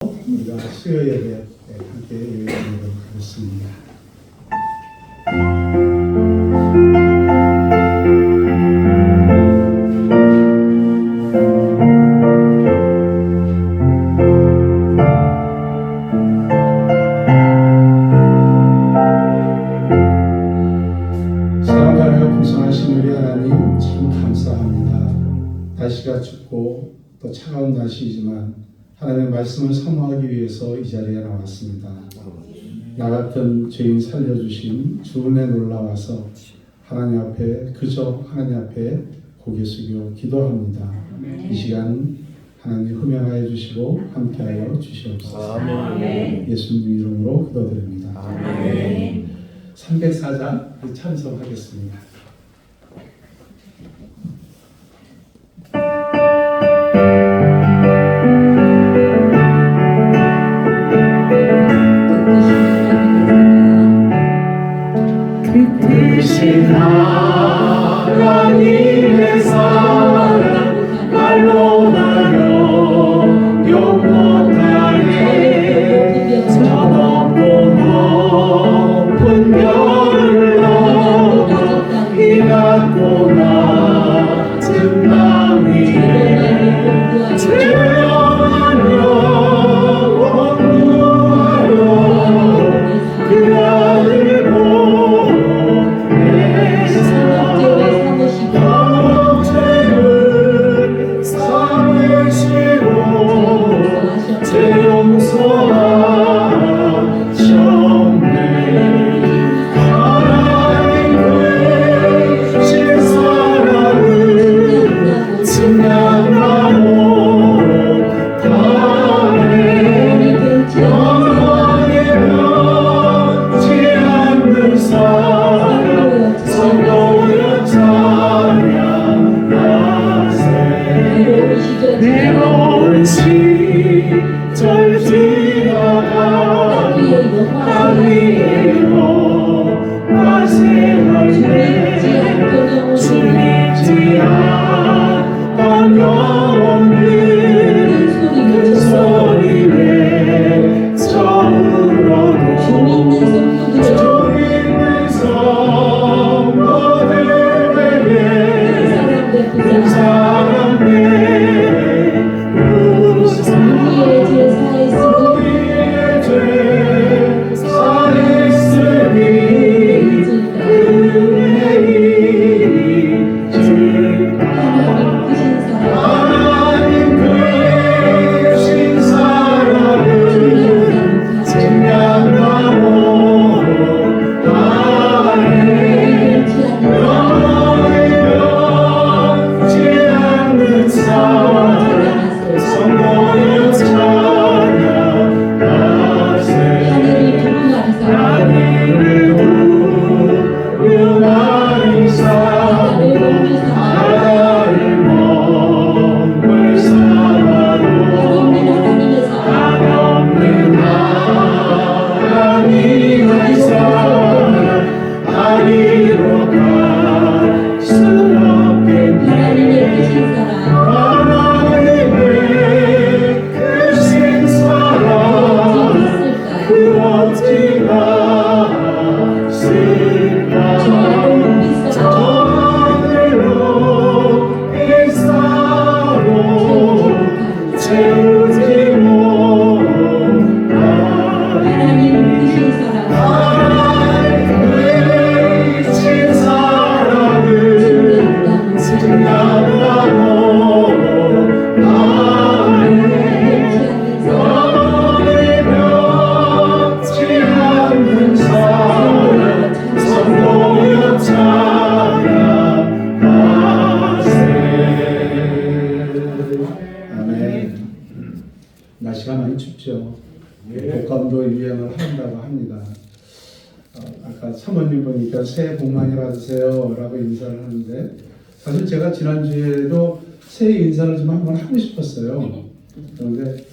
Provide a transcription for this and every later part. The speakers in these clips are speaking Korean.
우리가 수요 예배 함께 예배드리도록 하겠습니다. 사랑하며 풍성하신 우리 하나님 참 감사합니다. 날씨가 춥고 또 차가운 날씨이지만 하나님의 말씀을 사모하기 위해서 이 자리에 나왔습니다. 나 같은 죄인 살려주신 주 은혜 놀라와서 하나님 앞에 그저 하나님 앞에 고개 숙여 기도합니다. 이 시간 하나님 흠양하여 주시고 함께하여 주시옵소서. 예수님 이름으로 기도드립니다. 304장 찬송하겠습니다. 크신 하나님의 사랑 말로 나려 용 못하네. 저 높고 높은 별을 넘어 이 낮고 낮은 땅 위에 죄영한 영혼 구하러 그 아들 절 지나가 나 위에 영화생활 때 주 믿지 않던 영혼들 큰 소리 외쳐울어도 주 믿는 성도들에게 그 사람들 날씨가 많이 춥죠. 독감도 유행을 한다고 합니다. 아까 사모님 보니까 새해 복 많이 받으세요 라고 인사를 하는데 사실 제가 지난주에도 새해 인사를 좀 한번 하고 싶었어요. 그런데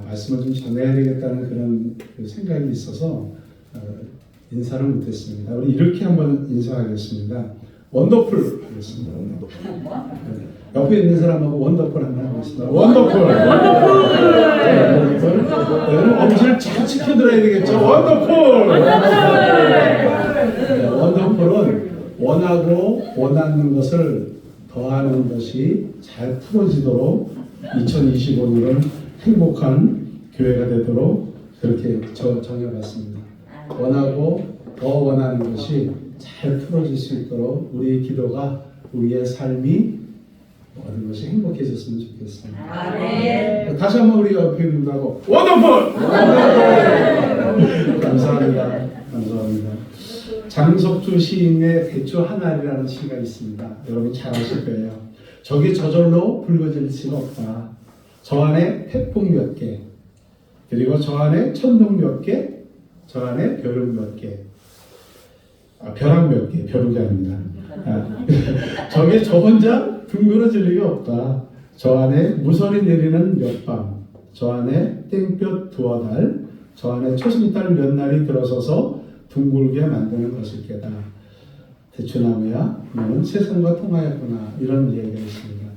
말씀을 좀 전해야 되겠다는 그런 생각이 있어서 인사를 못했습니다. 우리 이렇게 한번 인사하겠습니다. 원더풀 하겠습니다. 네. 옆에 있는 사람하고 원더풀 한번 하겠습니다. 원더풀. 여러분 엄지를 잘 지켜들어야 되겠죠. 원더풀. 네, 원더풀은 원하고 원하는 것을 더하는 것이 잘 풀어지도록 2025년은 행복한 교회가 되도록 그렇게 정해봤습니다. 원하고 더 원하는 것이 잘 풀어질 수 있도록 우리의 기도가 우리의 삶이 모든 것이 행복해졌으면 좋겠습니다. 다시 한번 우리 옆에 있는 분하고 원더풀! 감사합니다. 감사합니다. 장석주 시인의 대추 한 알이라는 시가 있습니다. 여러분 잘 아실 거예요. 저게 저절로 붉어질 수가 없다. 저 안에 태풍 몇 개, 그리고 저 안에 천둥 몇 개, 저 안에 벼룩 몇 개, 벼락 몇 개, 벼룩이 아닙니다. 저게 저 혼자 둥그러질 리가 없다. 저 안에 무설이 내리는 몇 밤, 저 안에 땡볕 두어 달, 저 안에 초승달 몇 날이 들어서서 둥글게 만드는 것을 깨다. 대추나무야, 너는 세상과 통하였구나. 이런 얘기가 있습니다.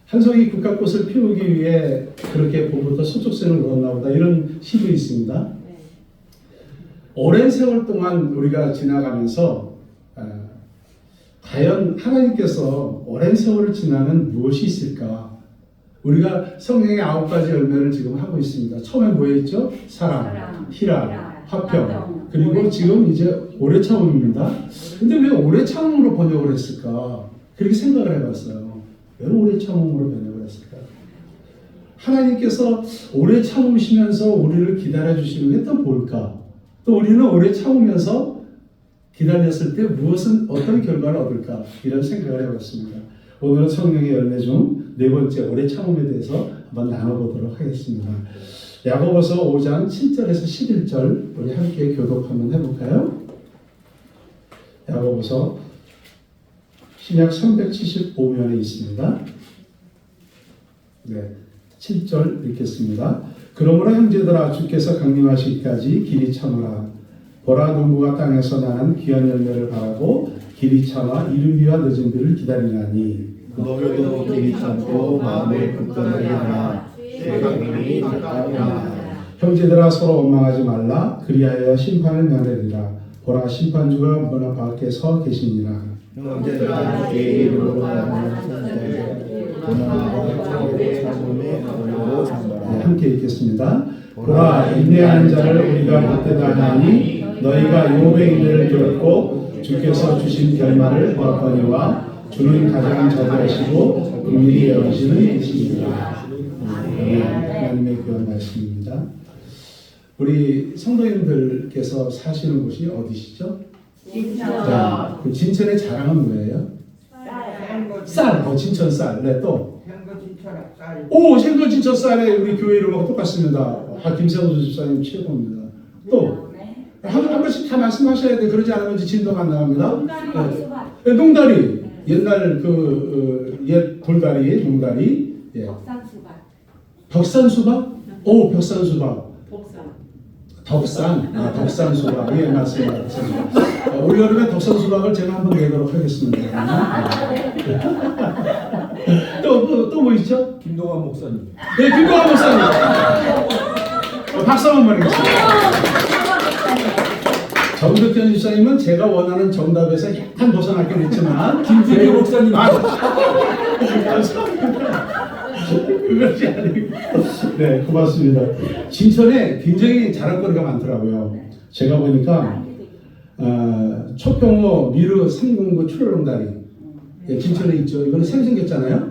한 송이 국화꽃을 피우기 위해 그렇게 봄부터 수축생을 걸었나 보다. 이런 시도 있습니다. 오랜 세월 동안 우리가 지나가면서 과연 하나님께서 오랜 세월을 지나면 무엇이 있을까? 우리가 성경의 9가지 열매를 지금 하고 있습니다. 처음에 뭐였죠? 사랑, 희락, 화평, 그리고 지금 이제 오래 참음입니다. 근데 왜 오래 참음으로 번역을 했을까? 그렇게 생각을 해봤어요. 왜 오래 참음으로 번역을 했을까? 하나님께서 오래 참으시면서 우리를 기다려주시는 게 또 뭘까? 또 우리는 오래 참으면서 기다렸을 때 무엇은 어떤 결과를 얻을까? 이런 생각을 해봤습니다. 오늘은 성령의 열매 중 네 번째 오래 참음에 대해서 한번 나눠보도록 하겠습니다. 야고보서 5장 7절에서 11절 우리 함께 교독 한번 해볼까요? 야고보서 신약 375면에 있습니다. 네, 7절 읽겠습니다. 그러므로 형제들아 주께서 강림하시기까지 길이 참으라. 보라 농부가 땅에서 나는 귀한 열매를 바라고 길이 참아 이른 비와 늦은 비를 기다리나니 너희도 길이 참고 마음을 굳건하게 하라. 때가 이미 가까우니라. 형제들아 서로 원망하지 말라. 그리하여 심판을 면하리라. 보라 심판주가 문 앞 밖에 서 계시니라. 형제들아 내 이름으로 나는 선자의 고난과 자기의 참음에 어려워 삼가라. 함께 읽겠습니다. 보라 인내하는 자를 우리가 못되다 하니 너희가 욥의 인내를 들었고 주께서 주신 결말을 보았거니와 주는 가장 자비하시고 긍휼히 여기시는 이시니라. 하나님의 귀한 말씀입니다. 우리 성도님들께서 사시는 곳이 어디시죠? 자, 그 진천의 자랑은 뭐예요? 쌀, 진천 쌀. 네, 또. 오, 생도 진천 쌀에 우리 교회 이름하고 똑같습니다. 김세호 집사님 최고입니다. 또. 한 번씩 다 말씀하셔야 돼. 그러지 않으면 진도가 안 나갑니다. 네, 농다리. 옛날 옛 돌다리, 농다리. 예. 덕산 수박? 오, 벽산 수박. 덕산. 덕산 수박. 예, 맞습니다. 올 여름에 덕산 수박을 제가 한번 내도록 하겠습니다. 또 뭐 있죠? 김동환 목사님. 네, 김동환 목사님. 박수 한번 보내겠습니다. 정덕현 집사님은 제가 원하는 정답에서 약간 벗어나긴 했지만 김준규 목사님. 그것이 아니고. 네, 고맙습니다. 진천에 굉장히 자랑거리가 많더라고요. 제가 보니까 초평호 미르 309 출렁다리. 네, 진천에 있죠. 이번에 새로 생겼잖아요.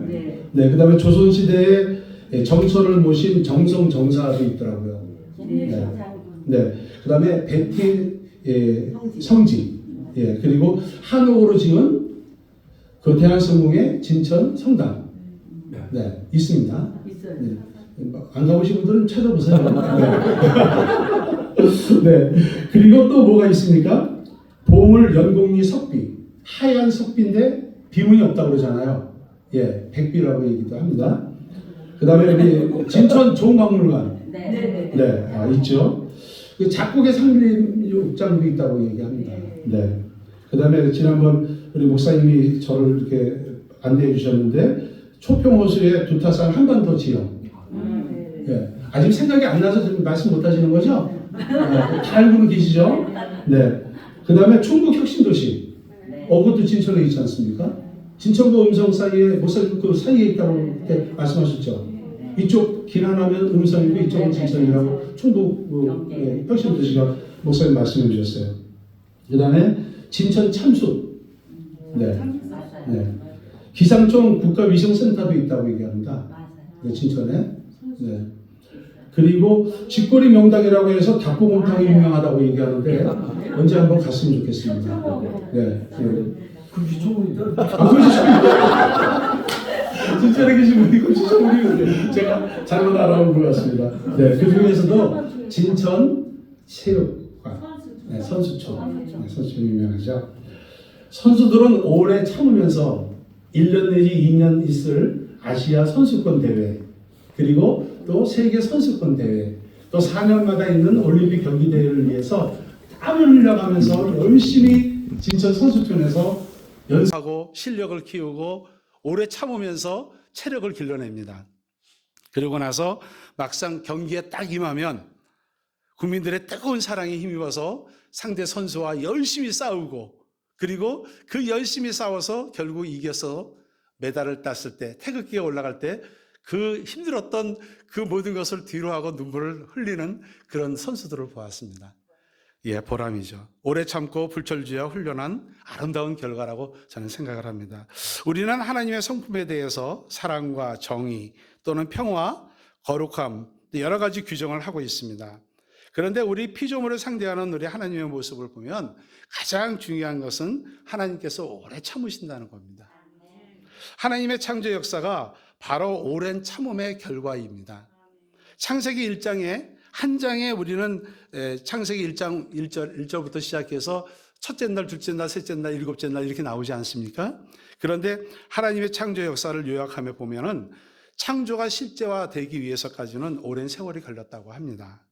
네, 그 다음에 조선시대에 정선을 모신 정성 정사도 있더라고요. 네, 그 다음에 백티 성지, 예, 그리고 한옥으로 지은 그 대한성공의 진천 성당, 네, 있습니다. 네, 안 가보신 분들은 찾아보세요. 네, 그리고 또 뭐가 있습니까? 보물 연곡리 석비, 하얀 석비인데 비문이 없다고 그러잖아요. 예, 백비라고 얘기도 합니다. 그 다음에 우리 진천 종박물관, 네, 있죠. 그 작곡의 상림육장도 있다고 얘기합니다. 네. 그 다음에 지난번 우리 목사님이 저를 이렇게 안내해 주셨는데 초평호수에 두타산 한 번 더 지어. 예. 아직 생각이 안 나서 지금 말씀 못 하시는 거죠? 다 알고는 계시죠? 네. 그 다음에 충북 혁신도시. 그것도 진천에 있지 않습니까? 진천과 음성 사이에, 목사님 그 사이에 있다고 그때 말씀하셨죠? 이쪽 기란하면 음성이고 이쪽은 진천이라고 충북 혁신도시가 목사님 말씀해 주셨어요. 그 다음에 진천 참수. 네. 네. 기상청 국가위생센터도 있다고 얘기합니다. 네, 진천에. 네. 그리고 집거리 명당이라고 해서 닭볶음탕이 유명하다고 얘기하는데 언제 한번 갔으면 좋겠습니다. 네. 진짜로 계신 분이 금시초문이 제가 잘못 알아온 것 같습니다. 네, 그 중에서도 진천 체육관, 네, 선수촌, 네, 선수촌 유명하죠. 선수들은 오래 참으면서 1년 내지 2년 있을 아시아 선수권 대회, 그리고 또 세계 선수권 대회, 또 4년마다 있는 올림픽 경기 대회를 위해서 땀을 흘려가면서 열심히 진천 선수촌에서 연습하고 실력을 키우고 오래 참으면서 체력을 길러냅니다. 그러고 나서 막상 경기에 딱 임하면 국민들의 뜨거운 사랑에 힘입어서 상대 선수와 열심히 싸우고, 그리고 그 열심히 싸워서 결국 이겨서 메달을 땄을 때, 태극기가 올라갈 때 그 힘들었던 그 모든 것을 뒤로하고 눈물을 흘리는 그런 선수들을 보았습니다. 예, 보람이죠. 오래 참고 불철주야 훈련한 아름다운 결과라고 저는 생각을 합니다. 우리는 하나님의 성품에 대해서 사랑과 정의 또는 평화, 거룩함, 여러 가지 규정을 하고 있습니다. 그런데 우리 피조물을 상대하는 우리 하나님의 모습을 보면 가장 중요한 것은 하나님께서 오래 참으신다는 겁니다. 하나님의 창조 역사가 바로 오랜 참음의 결과입니다. 창세기 1장에 한 장에 우리는 창세기 1장 1절부터 시작해서 첫째 날, 둘째 날, 셋째 날, 일곱째 날 이렇게 나오지 않습니까? 그런데 하나님의 창조 역사를 요약하며 보면은 창조가 실제화되기 위해서까지는 오랜 세월이 걸렸다고 합니다.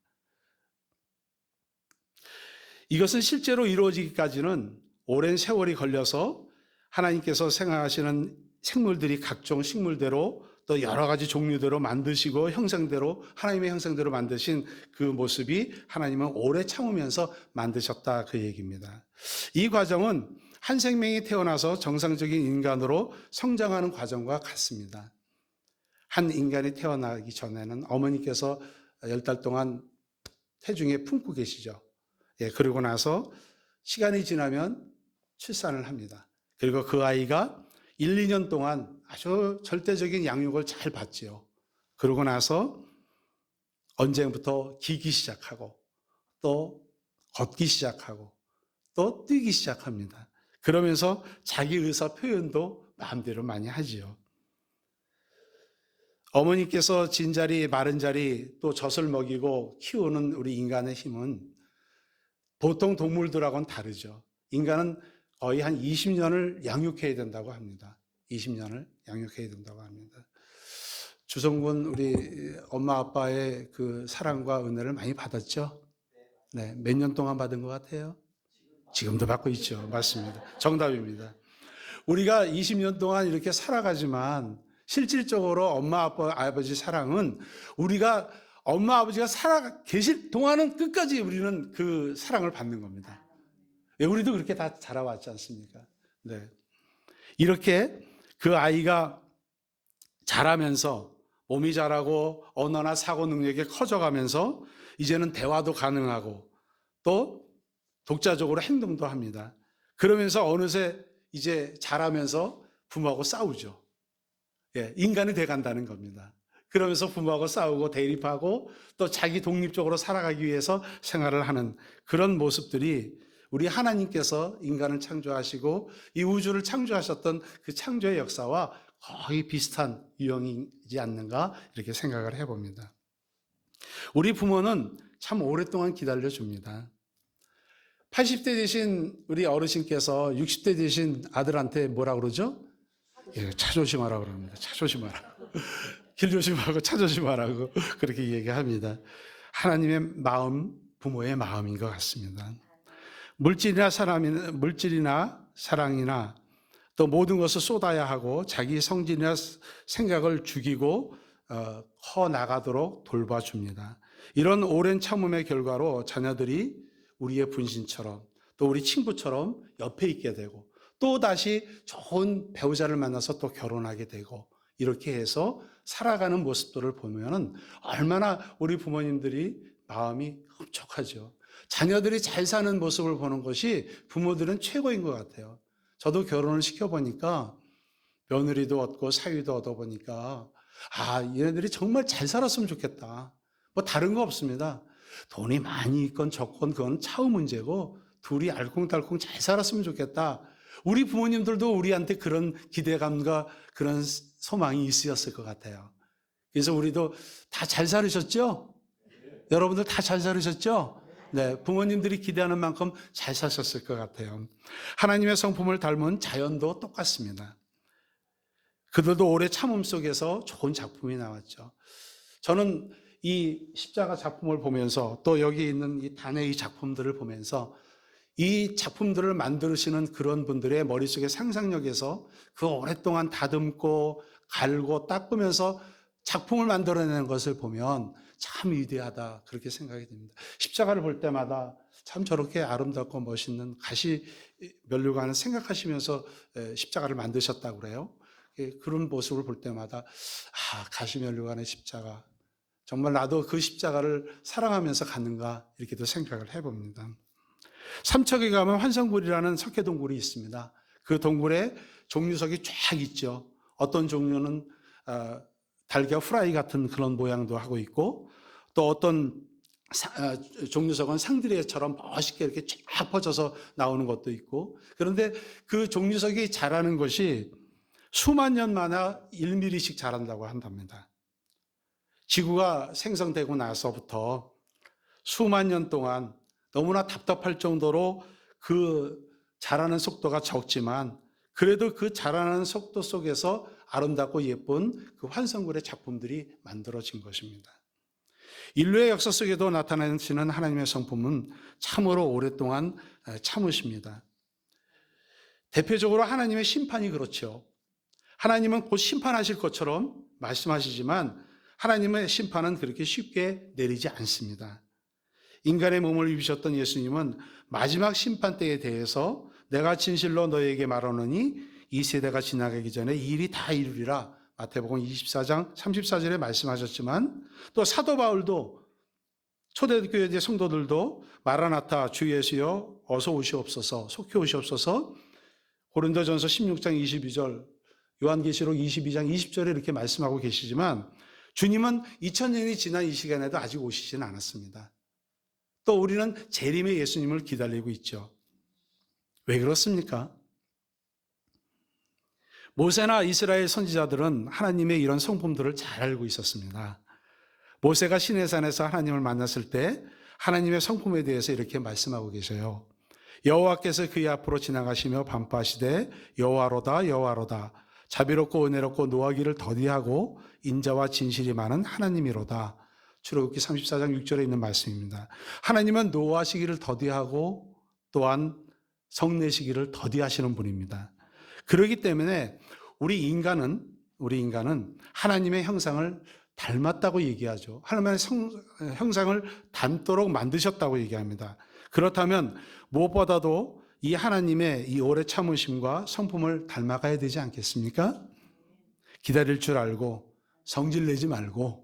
이것은 실제로 이루어지기까지는 오랜 세월이 걸려서 하나님께서 생각하시는 생물들이 각종 식물대로 또 여러 가지 종류대로 만드시고 형상대로, 하나님의 형상대로 만드신 그 모습이 하나님은 오래 참으면서 만드셨다, 그 얘기입니다. 이 과정은 한 생명이 태어나서 정상적인 인간으로 성장하는 과정과 같습니다. 한 인간이 태어나기 전에는 어머니께서 10달 동안 태중에 품고 계시죠. 예, 그리고 나서 시간이 지나면 출산을 합니다. 그리고 그 아이가 1, 2년 동안 아주 절대적인 양육을 잘 받지요. 그러고 나서 언제부터 기기 시작하고 또 걷기 시작하고 또 뛰기 시작합니다. 그러면서 자기 의사 표현도 마음대로 많이 하지요. 어머니께서 진자리, 마른 자리, 또 젖을 먹이고 키우는 우리 인간의 힘은 보통 동물들하고는 다르죠. 인간은 거의 한 20년을 양육해야 된다고 합니다. 20년을 양육해야 된다고 합니다. 주성군 우리 엄마 아빠의 그 사랑과 은혜를 많이 받았죠? 네, 몇 년 동안 받은 것 같아요? 지금도 받고 있죠. 맞습니다. 정답입니다. 우리가 20년 동안 이렇게 살아가지만 실질적으로 엄마 아빠 아버지 사랑은 우리가 엄마 아버지가 살아 계실 동안은 끝까지 우리는 그 사랑을 받는 겁니다. 우리도 그렇게 다 자라왔지 않습니까? 네. 이렇게 그 아이가 자라면서 몸이 자라고 언어나 사고 능력이 커져가면서 이제는 대화도 가능하고 또 독자적으로 행동도 합니다. 그러면서 어느새 이제 자라면서 부모하고 싸우죠. 예, 인간이 돼간다는 겁니다. 그러면서 부모하고 싸우고 대립하고 또 자기 독립적으로 살아가기 위해서 생활을 하는 그런 모습들이 우리 하나님께서 인간을 창조하시고 이 우주를 창조하셨던 그 창조의 역사와 거의 비슷한 유형이지 않는가 이렇게 생각을 해봅니다. 우리 부모는 참 오랫동안 기다려줍니다. 80대 되신 우리 어르신께서 60대 되신 아들한테 뭐라 그러죠? 예, 차 조심하라 그럽니다. 차 조심하라. 길 조심하고 차 조심하라고 그렇게 얘기합니다. 하나님의 마음, 부모의 마음인 것 같습니다. 물질이나 사랑이나 또 모든 것을 쏟아야 하고 자기 성질이나 생각을 죽이고 커 나가도록 돌봐줍니다. 이런 오랜 참음의 결과로 자녀들이 우리의 분신처럼 또 우리 친구처럼 옆에 있게 되고 또 다시 좋은 배우자를 만나서 또 결혼하게 되고 이렇게 해서 살아가는 모습들을 보면은 얼마나 우리 부모님들이 마음이 흡족하죠. 자녀들이 잘 사는 모습을 보는 것이 부모들은 최고인 것 같아요. 저도 결혼을 시켜보니까 며느리도 얻고 사위도 얻어보니까 얘네들이 정말 잘 살았으면 좋겠다. 뭐 다른 거 없습니다. 돈이 많이 있건 적건 그건 차후 문제고 둘이 알콩달콩 잘 살았으면 좋겠다. 우리 부모님들도 우리한테 그런 기대감과 그런 소망이 있으셨을 것 같아요. 그래서 우리도 다 잘 살으셨죠? 여러분들 다 잘 살으셨죠? 네, 부모님들이 기대하는 만큼 잘 사셨을 것 같아요. 하나님의 성품을 닮은 자연도 똑같습니다. 그들도 오래 참음 속에서 좋은 작품이 나왔죠. 저는 이 십자가 작품을 보면서 또 여기 있는 이 단의 작품들을 보면서 이 작품들을 만드시는 그런 분들의 머릿속의 상상력에서 그 오랫동안 다듬고 갈고 닦으면서 작품을 만들어내는 것을 보면 참 위대하다 그렇게 생각이 됩니다. 십자가를 볼 때마다 참 저렇게 아름답고 멋있는 가시 면류관을 생각하시면서 십자가를 만드셨다고 그래요. 그런 모습을 볼 때마다 가시 면류관의 십자가 정말 나도 그 십자가를 사랑하면서 갔는가 이렇게도 생각을 해봅니다. 삼척에 가면 환성굴이라는 석회동굴이 있습니다. 그 동굴에 종류석이 쫙 있죠. 어떤 종류는 달걀 후라이 같은 그런 모양도 하고 있고 또 어떤 종류석은 상드레처럼 멋있게 이렇게 쫙 퍼져서 나오는 것도 있고 그런데 그 종류석이 자라는 것이 수만 년 만에 1mm씩 자란다고 한답니다. 지구가 생성되고 나서부터 수만 년 동안 너무나 답답할 정도로 그 자라는 속도가 적지만 그래도 그 자라는 속도 속에서 아름답고 예쁜 그 환성굴의 작품들이 만들어진 것입니다. 인류의 역사 속에도 나타나시는 하나님의 성품은 참으로 오랫동안 참으십니다. 대표적으로 하나님의 심판이 그렇죠. 하나님은 곧 심판하실 것처럼 말씀하시지만 하나님의 심판은 그렇게 쉽게 내리지 않습니다. 인간의 몸을 입으셨던 예수님은 마지막 심판 때에 대해서 내가 진실로 너에게 말하노니 이 세대가 지나가기 전에 이 일이 다 이루리라 마태복음 24장 34절에 말씀하셨지만 또 사도 바울도 초대교회 성도들도 마라나타 주 예수여 어서 오시옵소서 속히 오시옵소서 고린도전서 16장 22절 요한계시록 22장 20절에 이렇게 말씀하고 계시지만 주님은 2000년이 지난 이 시간에도 아직 오시진 않았습니다. 또 우리는 재림의 예수님을 기다리고 있죠. 왜 그렇습니까? 모세나 이스라엘 선지자들은 하나님의 이런 성품들을 잘 알고 있었습니다. 모세가 시내산에서 하나님을 만났을 때 하나님의 성품에 대해서 이렇게 말씀하고 계셔요. 여호와께서 그의 앞으로 지나가시며 반포하시되 여호와로다 여호와로다 자비롭고 은혜롭고 노하기를 더디하고 인자와 진실이 많은 하나님이로다. 출애굽기 34장 6절에 있는 말씀입니다. 하나님은 노하시기를 더디하고 또한 성내시기를 더디하시는 분입니다. 그렇기 때문에 우리 인간은 하나님의 형상을 닮았다고 얘기하죠. 하나님의 형상을 닮도록 만드셨다고 얘기합니다. 그렇다면 무엇보다도 이 하나님의 이 오래 참으심과 성품을 닮아가야 되지 않겠습니까? 기다릴 줄 알고 성질 내지 말고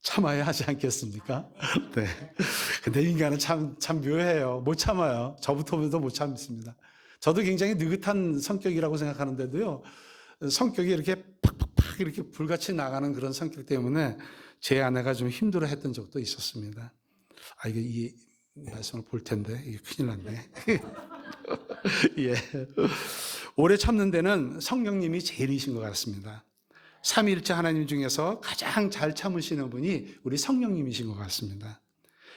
참아야 하지 않겠습니까? 네. 근데 인간은 참 묘해요. 못 참아요. 저부터도 못 참습니다. 저도 굉장히 느긋한 성격이라고 생각하는데도요, 성격이 이렇게 팍팍팍 이렇게 불같이 나가는 그런 성격 때문에 제 아내가 좀 힘들어 했던 적도 있었습니다. 이게 이 말씀을 볼 텐데, 이게 큰일 났네. 예. 오래 참는 데는 성령님이 제일이신 것 같습니다. 삼위일체 하나님 중에서 가장 잘 참으시는 분이 우리 성령님이신 것 같습니다.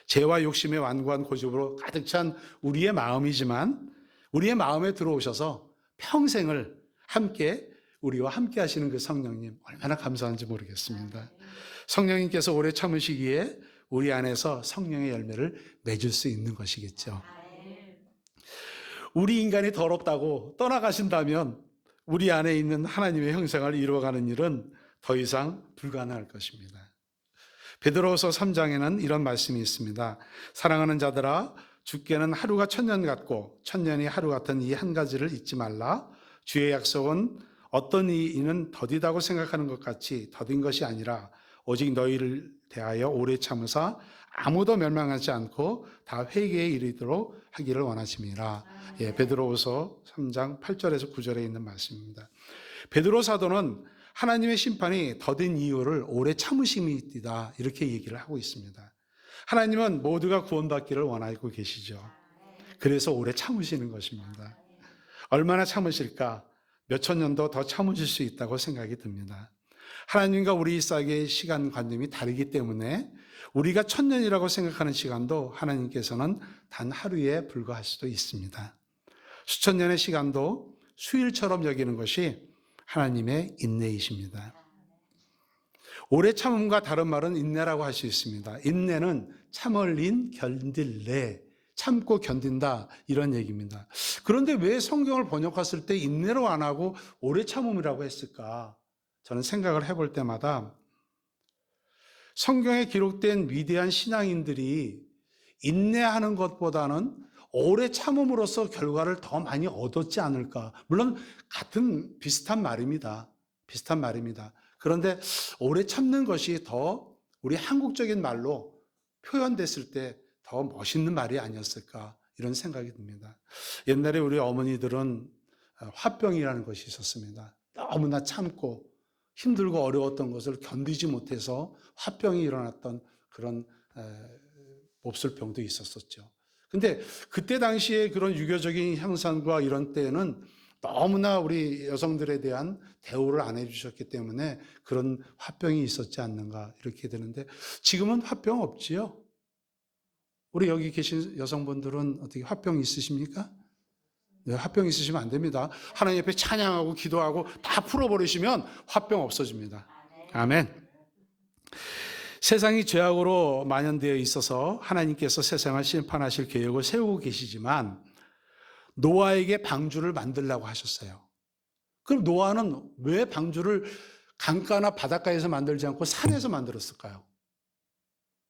죄와 욕심의 완고한 고집으로 가득 찬 우리의 마음이지만 우리의 마음에 들어오셔서 평생을 우리와 함께 하시는 그 성령님 얼마나 감사한지 모르겠습니다. 성령님께서 오래 참으시기에 우리 안에서 성령의 열매를 맺을 수 있는 것이겠죠. 우리 인간이 더럽다고 떠나가신다면 우리 안에 있는 하나님의 형상을 이루어가는 일은 더 이상 불가능할 것입니다. 베드로후서 3장에는 이런 말씀이 있습니다. 사랑하는 자들아, 주께는 하루가 천년 같고 천년이 하루 같은 이 한 가지를 잊지 말라. 주의 약속은 어떤 이는 더디다고 생각하는 것 같이 더딘 것이 아니라 오직 너희를 대하여 오래 참으사 아무도 멸망하지 않고 다 회개에 이르도록 하기를 원하심이라. 베드로후서 3장 8절에서 9절에 있는 말씀입니다. 베드로 사도는 하나님의 심판이 더딘 이유를 오래 참으심이 있다, 이렇게 얘기를 하고 있습니다. 하나님은 모두가 구원받기를 원하고 계시죠. 그래서 오래 참으시는 것입니다. 얼마나 참으실까? 몇천 년도 더 참으실 수 있다고 생각이 듭니다. 하나님과 우리 사이의 시간관념이 다르기 때문에 우리가 천년이라고 생각하는 시간도 하나님께서는 단 하루에 불과할 수도 있습니다. 수천 년의 시간도 수일처럼 여기는 것이 하나님의 인내이십니다. 오래 참음과 다른 말은 인내라고 할 수 있습니다. 인내는 참을린 견딜래, 참고 견딘다, 이런 얘기입니다. 그런데 왜 성경을 번역했을 때 인내로 안 하고 오래 참음이라고 했을까? 저는 생각을 해볼 때마다 성경에 기록된 위대한 신앙인들이 인내하는 것보다는 오래 참음으로써 결과를 더 많이 얻었지 않을까. 물론 같은 비슷한 말입니다. 비슷한 말입니다. 그런데 오래 참는 것이 더 우리 한국적인 말로 표현됐을 때 더 멋있는 말이 아니었을까, 이런 생각이 듭니다. 옛날에 우리 어머니들은 화병이라는 것이 있었습니다. 너무나 참고 힘들고 어려웠던 것을 견디지 못해서 화병이 일어났던 그런 몹쓸병도 있었었죠. 근데 그때 당시에 그런 유교적인 형상과 이런 때에는 너무나 우리 여성들에 대한 대우를 안 해주셨기 때문에 그런 화병이 있었지 않는가, 이렇게 되는데 지금은 화병 없지요? 우리 여기 계신 여성분들은 어떻게 화병 있으십니까? 네, 화병 있으시면 안 됩니다. 하나님 앞에 찬양하고 기도하고 다 풀어버리시면 화병 없어집니다. 아멘. 세상이 죄악으로 만연되어 있어서 하나님께서 세상을 심판하실 계획을 세우고 계시지만 노아에게 방주를 만들라고 하셨어요. 그럼 노아는 왜 방주를 강가나 바닷가에서 만들지 않고 산에서 만들었을까요?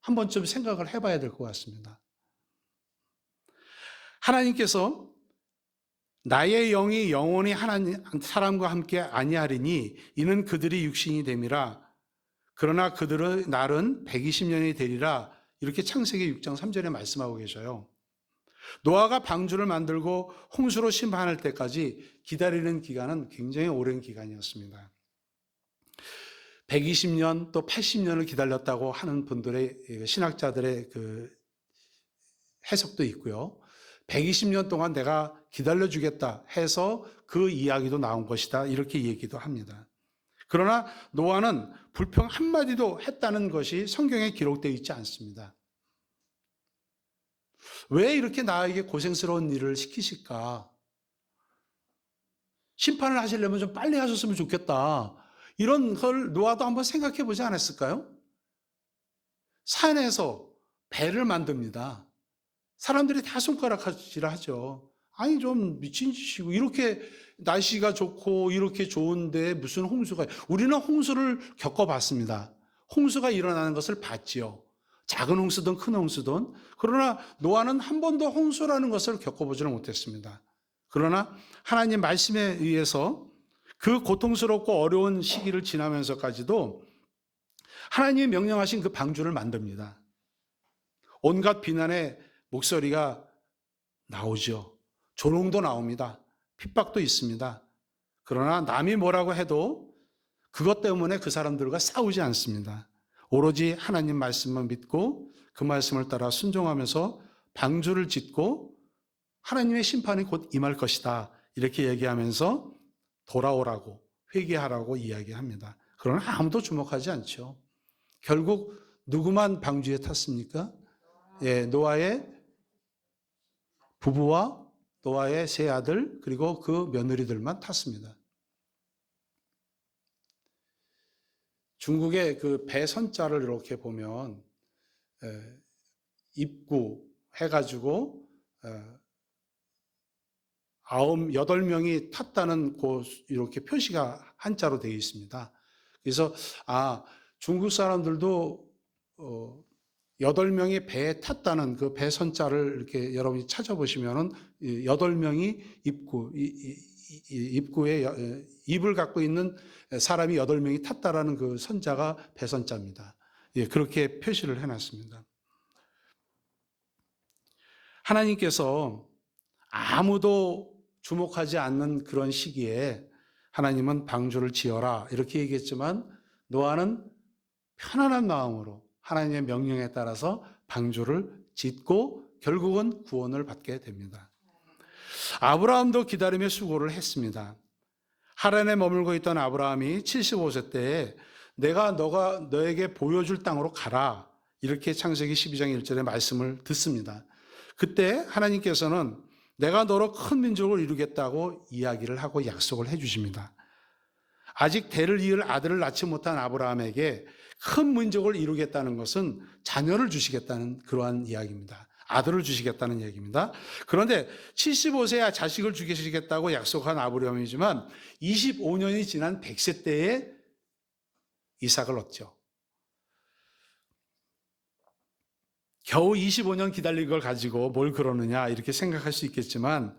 한 번쯤 생각을 해봐야 될 것 같습니다. 하나님께서 나의 영이 영원히 하나님 사람과 함께 아니하리니 이는 그들이 육신이 됨이라. 그러나 그들의 날은 120년이 되리라. 이렇게 창세기 6장 3절에 말씀하고 계셔요. 노아가 방주를 만들고 홍수로 심판할 때까지 기다리는 기간은 굉장히 오랜 기간이었습니다. 120년 또 80년을 기다렸다고 하는 분들의, 신학자들의 그 해석도 있고요. 120년 동안 내가 기다려주겠다 해서 그 이야기도 나온 것이다, 이렇게 얘기도 합니다. 그러나 노아는 불평 한마디도 했다는 것이 성경에 기록되어 있지 않습니다. 왜 이렇게 나에게 고생스러운 일을 시키실까? 심판을 하시려면 좀 빨리 하셨으면 좋겠다. 이런 걸 노아도 한번 생각해 보지 않았을까요? 산에서 배를 만듭니다. 사람들이 다 손가락질을 하죠. 아니 좀 미친 짓이고, 이렇게 날씨가 좋고 이렇게 좋은데 무슨 홍수가. 우리는 홍수를 겪어봤습니다. 홍수가 일어나는 것을 봤지요. 작은 홍수든 큰 홍수든. 그러나 노아는 한 번도 홍수라는 것을 겪어보지는 못했습니다. 그러나 하나님 말씀에 의해서 그 고통스럽고 어려운 시기를 지나면서까지도 하나님이 명령하신 그 방주를 만듭니다. 온갖 비난의 목소리가 나오죠. 조롱도 나옵니다. 핍박도 있습니다. 그러나 남이 뭐라고 해도 그것 때문에 그 사람들과 싸우지 않습니다. 오로지 하나님 말씀만 믿고 그 말씀을 따라 순종하면서 방주를 짓고 하나님의 심판이 곧 임할 것이다, 이렇게 얘기하면서 돌아오라고, 회개하라고 이야기합니다. 그러나 아무도 주목하지 않죠. 결국 누구만 방주에 탔습니까? 노아의 부부와 노아의 세 아들 그리고 그 며느리들만 탔습니다. 중국의 그 배 선자를 이렇게 보면 입구 해가지고 여덟 명이 탔다는 이렇게 표시가 한자로 되어 있습니다. 그래서 중국 사람들도 8명이 배에 탔다는 그 배 선자를 이렇게 여러분이 찾아보시면은 8명이 입구에 입을 갖고 있는 사람이 8명이 탔다라는 그 선자가 배선자입니다. 예, 그렇게 표시를 해놨습니다. 하나님께서 아무도 주목하지 않는 그런 시기에 하나님은 방주를 지어라 이렇게 얘기했지만 노아는 편안한 마음으로 하나님의 명령에 따라서 방주를 짓고 결국은 구원을 받게 됩니다. 아브라함도 기다림의 수고를 했습니다. 하란에 머물고 있던 아브라함이 75세 때에 내가 너에게 보여줄 땅으로 가라 이렇게 창세기 12장 1절의 말씀을 듣습니다. 그때 하나님께서는 내가 너로 큰 민족을 이루겠다고 이야기를 하고 약속을 해 주십니다. 아직 대를 이을 아들을 낳지 못한 아브라함에게 큰 민족을 이루겠다는 것은 자녀를 주시겠다는 그러한 이야기입니다. 아들을 주시겠다는 얘기입니다. 그런데 75세야 자식을 주시겠다고 약속한 아브라함이지만 25년이 지난 100세 때에 이삭을 얻죠. 겨우 25년 기다린 걸 가지고 뭘 그러느냐 이렇게 생각할 수 있겠지만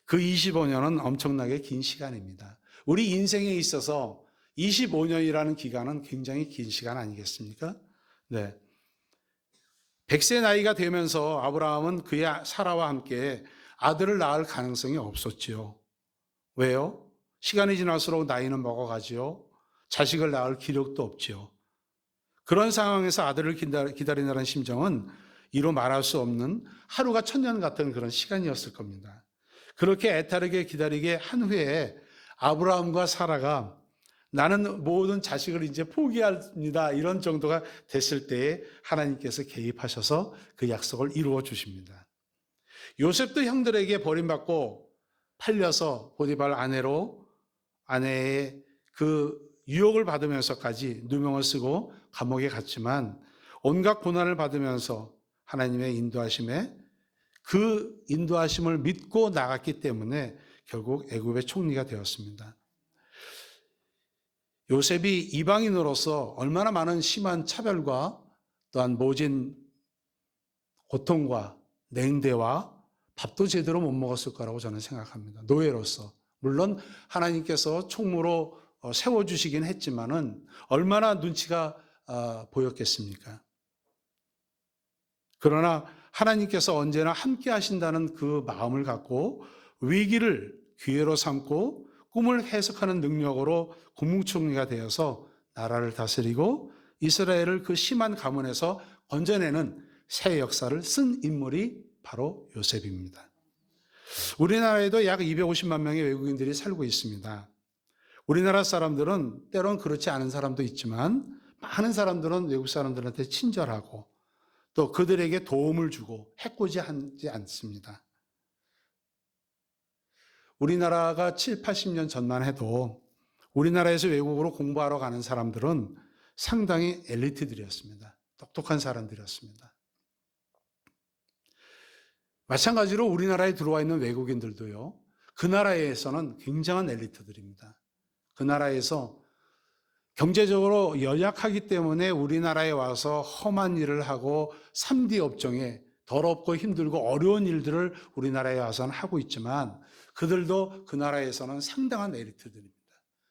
그 25년은 엄청나게 긴 시간입니다. 우리 인생에 있어서 25년이라는 기간은 굉장히 긴 시간 아니겠습니까? 네. 100세 나이가 되면서 아브라함은 그의 사라와 함께 아들을 낳을 가능성이 없었지요. 왜요? 시간이 지날수록 나이는 먹어가지요. 자식을 낳을 기력도 없지요. 그런 상황에서 아들을 기다린다는 심정은 이로 말할 수 없는 하루가 천년 같은 그런 시간이었을 겁니다. 그렇게 애타르게 기다리게 한 후에 아브라함과 사라가 나는 모든 자식을 이제 포기합니다. 이런 정도가 됐을 때에 하나님께서 개입하셔서 그 약속을 이루어 주십니다. 요셉도 형들에게 버림받고 팔려서 보디발 아내의 그 유혹을 받으면서까지 누명을 쓰고 감옥에 갔지만 온갖 고난을 받으면서 하나님의 인도하심에 그 인도하심을 믿고 나갔기 때문에 결국 애굽의 총리가 되었습니다. 요셉이 이방인으로서 얼마나 많은 심한 차별과 또한 모진 고통과 냉대와 밥도 제대로 못 먹었을 거라고 저는 생각합니다. 노예로서. 물론 하나님께서 총무로 세워주시긴 했지만은 얼마나 눈치가 보였겠습니까? 그러나 하나님께서 언제나 함께 하신다는 그 마음을 갖고 위기를 기회로 삼고 꿈을 해석하는 능력으로 국무총리가 되어서 나라를 다스리고 이스라엘을 그 심한 가문에서 건져내는 새 역사를 쓴 인물이 바로 요셉입니다. 우리나라에도 약 250만 명의 외국인들이 살고 있습니다. 우리나라 사람들은 때론 그렇지 않은 사람도 있지만 많은 사람들은 외국 사람들한테 친절하고 또 그들에게 도움을 주고 해코지하지 않습니다. 우리나라가 7, 80년 전만 해도 우리나라에서 외국으로 공부하러 가는 사람들은 상당히 엘리트들이었습니다. 똑똑한 사람들이었습니다. 마찬가지로 우리나라에 들어와 있는 외국인들도요, 그 나라에서는 굉장한 엘리트들입니다. 그 나라에서 경제적으로 연약하기 때문에 우리나라에 와서 험한 일을 하고 3D 업종에 더럽고 힘들고 어려운 일들을 우리나라에 와서는 하고 있지만 그들도 그 나라에서는 상당한 엘리트들입니다.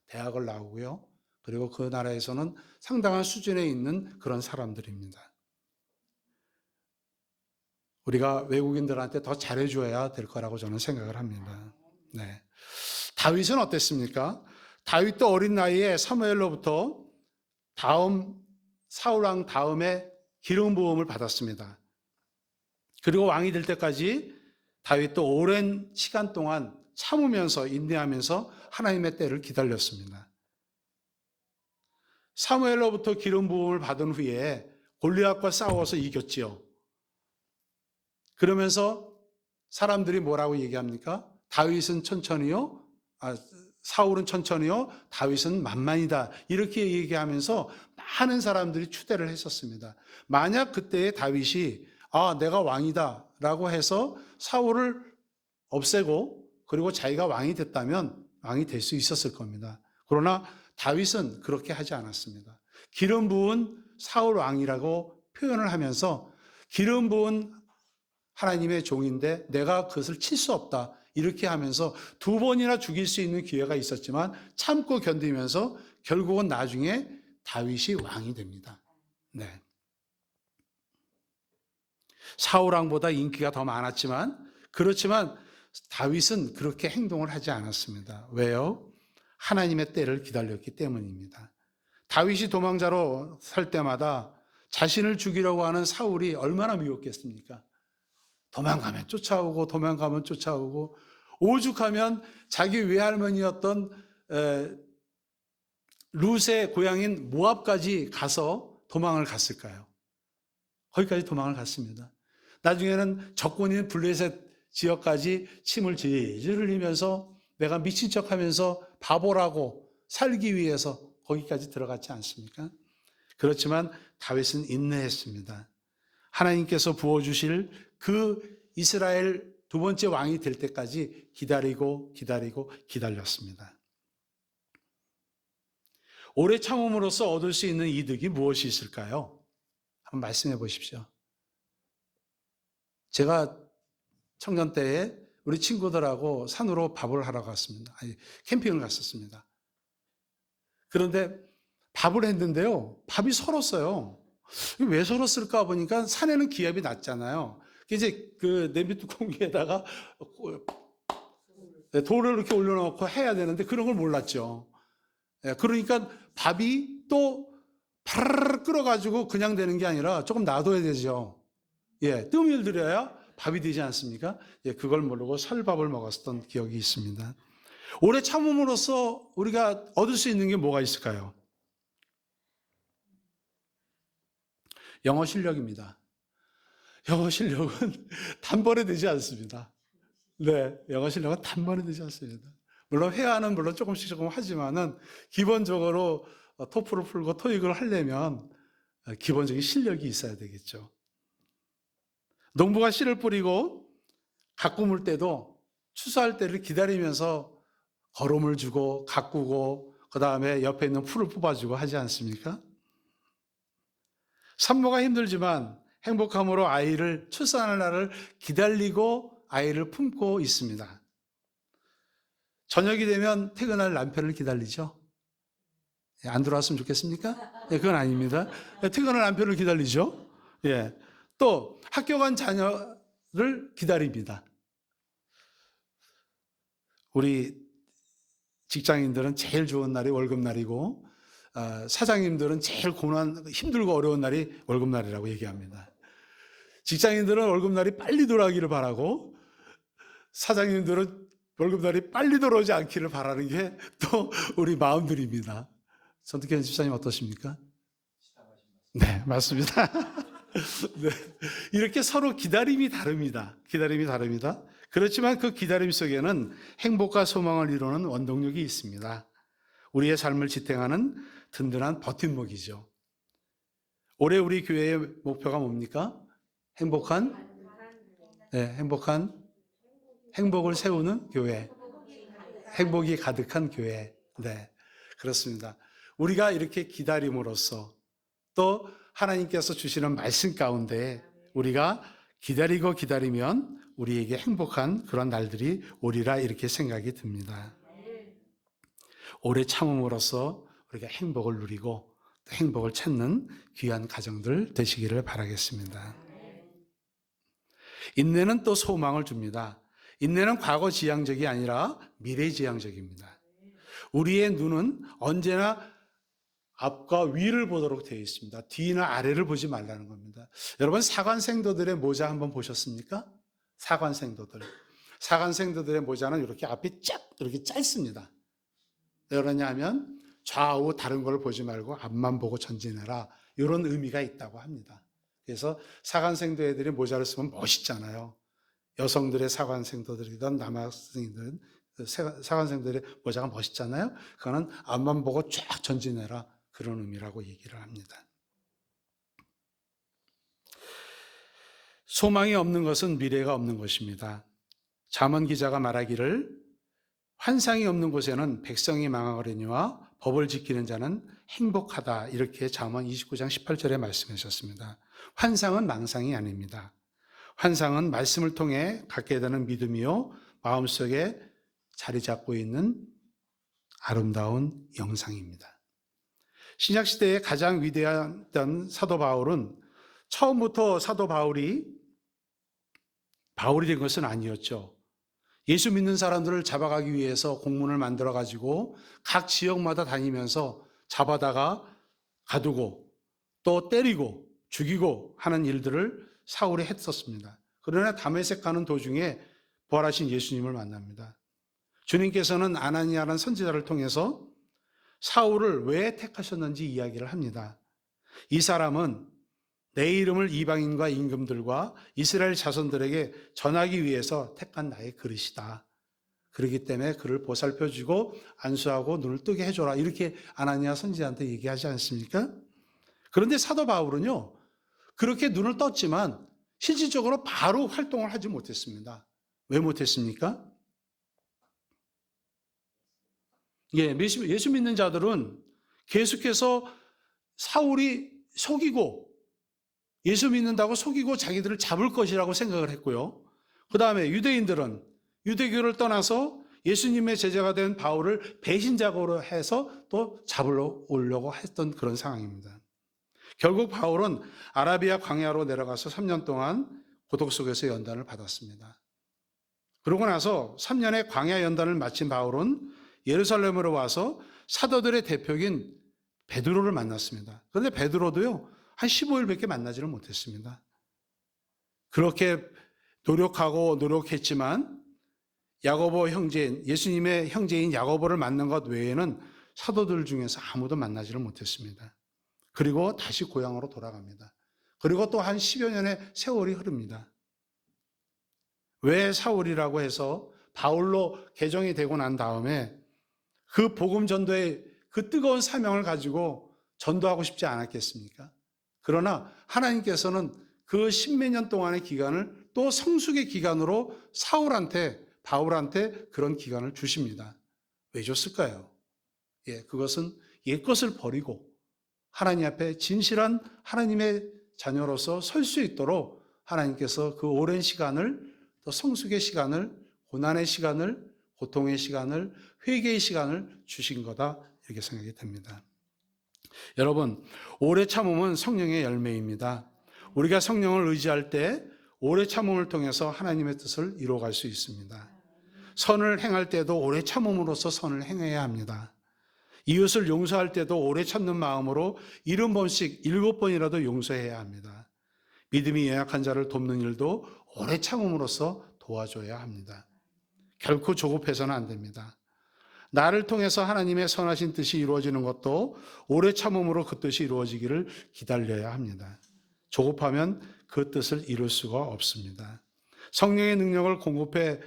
대학을 나오고요. 그리고 그 나라에서는 상당한 수준에 있는 그런 사람들입니다. 우리가 외국인들한테 더 잘해줘야 될 거라고 저는 생각을 합니다. 네. 다윗은 어땠습니까? 다윗도 어린 나이에 사무엘로부터 사울왕 다음에 기름 부음을 받았습니다. 그리고 왕이 될 때까지 다윗도 오랜 시간 동안 참으면서 인내하면서 하나님의 때를 기다렸습니다. 사무엘로부터 기름 부음을 받은 후에 골리앗과 싸워서 이겼지요. 그러면서 사람들이 뭐라고 얘기합니까? 다윗은 천천히요, 사울은 천천히요, 다윗은 만만이다. 이렇게 얘기하면서 많은 사람들이 추대를 했었습니다. 만약 그때의 다윗이 내가 왕이다 라고 해서 사울을 없애고 그리고 자기가 왕이 됐다면 왕이 될 수 있었을 겁니다. 그러나 다윗은 그렇게 하지 않았습니다. 기름 부은 사울 왕이라고 표현을 하면서 기름 부은 하나님의 종인데 내가 그것을 칠 수 없다 이렇게 하면서 2번이나 죽일 수 있는 기회가 있었지만 참고 견디면서 결국은 나중에 다윗이 왕이 됩니다. 네. 사울 왕보다 인기가 더 많았지만 그렇지만 다윗은 그렇게 행동을 하지 않았습니다. 왜요? 하나님의 때를 기다렸기 때문입니다. 다윗이 도망자로 살 때마다 자신을 죽이려고 하는 사울이 얼마나 미웠겠습니까? 도망가면 쫓아오고 도망가면 쫓아오고 오죽하면 자기 외할머니였던 룻의 고향인 모압까지 가서 도망을 갔을까요? 거기까지 도망을 갔습니다. 나중에는 적군인 블레셋 지역까지 침을 질질 흘리면서 내가 미친 척하면서 바보라고 살기 위해서 거기까지 들어갔지 않습니까? 그렇지만 다윗은 인내했습니다. 하나님께서 부어주실 그 이스라엘 2번째 왕이 될 때까지 기다렸습니다. 오래 참음으로써 얻을 수 있는 이득이 무엇이 있을까요? 한번 말씀해 보십시오. 제가 청년 때에 우리 친구들하고 산으로 밥을 하러 갔습니다. 캠핑을 갔었습니다. 그런데 밥을 했는데요. 밥이 설었어요. 왜 설었을까 보니까 산에는 기압이 낮잖아요. 이제 그 냄비 뚜껑 위에다가 돌을 이렇게 올려놓고 해야 되는데 그런 걸 몰랐죠. 그러니까 밥이 또 파르르 끓어가지고 그냥 되는 게 아니라 조금 놔둬야 되죠. 뜸을 들여야 밥이 되지 않습니까? 그걸 모르고 설밥을 먹었던 기억이 있습니다. 오래 참음으로써 우리가 얻을 수 있는 게 뭐가 있을까요? 영어 실력입니다. 영어 실력은 단번에 되지 않습니다. 네, 영어 실력은 단번에 되지 않습니다. 물론 회화는 물론 조금씩 하지만은 기본적으로 토플을 풀고 토익을 하려면 기본적인 실력이 있어야 되겠죠. 농부가 씨를 뿌리고 가꾸물 때도 추수할 때를 기다리면서 거름을 주고 가꾸고 그 다음에 옆에 있는 풀을 뽑아주고 하지 않습니까? 산모가 힘들지만 행복함으로 아이를 출산하는 날을 기다리고 아이를 품고 있습니다. 저녁이 되면 퇴근할 남편을 기다리죠. 안 들어왔으면 좋겠습니까? 그건 아닙니다. 퇴근할 남편을 기다리죠. 또 학교 간 자녀를 기다립니다. 우리 직장인들은 제일 좋은 날이 월급날이고 사장님들은 제일 힘들고 어려운 날이 월급날이라고 얘기합니다. 직장인들은 월급날이 빨리 돌아가기를 바라고 사장님들은 월급날이 빨리 돌아오지 않기를 바라는 게 또 우리 마음들입니다. 선택현 집사님 어떠십니까? 네, 맞습니다. 네, 이렇게 서로 기다림이 다릅니다. 그렇지만 그 기다림 속에는 행복과 소망을 이루는 원동력이 있습니다. 우리의 삶을 지탱하는 든든한 버팀목이죠. 올해 우리 교회의 목표가 뭡니까? 행복을 세우는 교회. 행복이 가득한 교회. 네, 그렇습니다. 우리가 이렇게 기다림으로써 또 하나님께서 주시는 말씀 가운데 우리가 기다리면 우리에게 행복한 그런 날들이 오리라 이렇게 생각이 듭니다. 오래 참음으로써 우리가 행복을 누리고 또 행복을 찾는 귀한 가정들 되시기를 바라겠습니다. 인내는 또 소망을 줍니다. 인내는 과거 지향적이 아니라 미래 지향적입니다. 우리의 눈은 언제나 앞과 위를 보도록 되어 있습니다. 뒤나 아래를 보지 말라는 겁니다. 여러분 사관생도들의 모자 한번 보셨습니까? 사관생도들의 모자는 이렇게 앞이 이렇게 짧습니다. 왜 그러냐면 좌우 다른 걸 보지 말고 앞만 보고 전진해라 이런 의미가 있다고 합니다. 그래서 사관생도 애들이 모자를 쓰면 멋있잖아요. 여성들의 사관생도들이든 남학생이든 사관생들의 모자가 멋있잖아요. 그거는 앞만 보고 쫙 전진해라 그런 의미라고 얘기를 합니다. 소망이 없는 것은 미래가 없는 것입니다. 잠언 기자가 말하기를 환상이 없는 곳에는 백성이 망하거니와 법을 지키는 자는 행복하다. 이렇게 잠언 29장 18절에 말씀하셨습니다. 환상은 망상이 아닙니다. 환상은 말씀을 통해 갖게 되는 믿음이요 마음속에 자리 잡고 있는 아름다운 영상입니다. 신약시대의 가장 위대한 사도 바울은 처음부터 사도 바울이 된 것은 아니었죠. 예수 믿는 사람들을 잡아가기 위해서 공문을 만들어가지고 각 지역마다 다니면서 잡아다가 가두고 또 때리고 죽이고 하는 일들을 사울이 했었습니다. 그러나 다메섹 가는 도중에 부활하신 예수님을 만납니다. 주님께서는 아나니아라는 선지자를 통해서 사울을 왜 택하셨는지 이야기를 합니다. 이 사람은 내 이름을 이방인과 임금들과 이스라엘 자손들에게 전하기 위해서 택한 나의 그릇이다. 그렇기 때문에 그를 보살펴주고 안수하고 눈을 뜨게 해줘라. 이렇게 아나니아 선지자한테 얘기하지 않습니까? 그런데 사도 바울은요, 그렇게 눈을 떴지만 실질적으로 바로 활동을 하지 못했습니다. 왜 못했습니까? 예수 믿는 자들은 계속해서 사울이 속이고 예수 믿는다고 속이고 자기들을 잡을 것이라고 생각을 했고요. 그 다음에 유대인들은 유대교를 떠나서 예수님의 제자가 된 바울을 배신자로 해서 또 잡으러 오려고 했던 그런 상황입니다. 결국 바울은 아라비아 광야로 내려가서 3년 동안 고독 속에서 연단을 받았습니다. 그러고 나서 3년의 광야 연단을 마친 바울은 예루살렘으로 와서 사도들의 대표인 베드로를 만났습니다. 그런데 베드로도요, 한 15일밖에 만나지를 못했습니다. 그렇게 노력했지만 야고보 형제인, 예수님의 형제인 야고보를 만난 것 외에는 사도들 중에서 아무도 만나지를 못했습니다. 그리고 다시 고향으로 돌아갑니다. 그리고 또 한 10여 년의 세월이 흐릅니다. 왜 사울이라고 해서 바울로 개정이 되고 난 다음에 그 복음 전도의 그 뜨거운 사명을 가지고 전도하고 싶지 않았겠습니까? 그러나 하나님께서는 그 십몇 년 동안의 기간을 또 성숙의 기간으로 바울한테 그런 기간을 주십니다. 왜 줬을까요? 그것은 옛것을 버리고 하나님 앞에 진실한 하나님의 자녀로서 설 수 있도록 하나님께서 그 오랜 시간을, 또 성숙의 시간을, 고난의 시간을, 고통의 시간을, 회개의 시간을 주신 거다, 이렇게 생각이 됩니다. 여러분, 오래 참음은 성령의 열매입니다. 우리가 성령을 의지할 때 오래 참음을 통해서 하나님의 뜻을 이루어갈 수 있습니다. 선을 행할 때도 오래 참음으로써 선을 행해야 합니다. 이웃을 용서할 때도 오래 참는 마음으로 70번씩 7번이라도 용서해야 합니다. 믿음이 연약한 자를 돕는 일도 오래 참음으로써 도와줘야 합니다. 결코 조급해서는 안 됩니다. 나를 통해서 하나님의 선하신 뜻이 이루어지는 것도 오래 참음으로 그 뜻이 이루어지기를 기다려야 합니다. 조급하면 그 뜻을 이룰 수가 없습니다. 성령의 능력을 공급해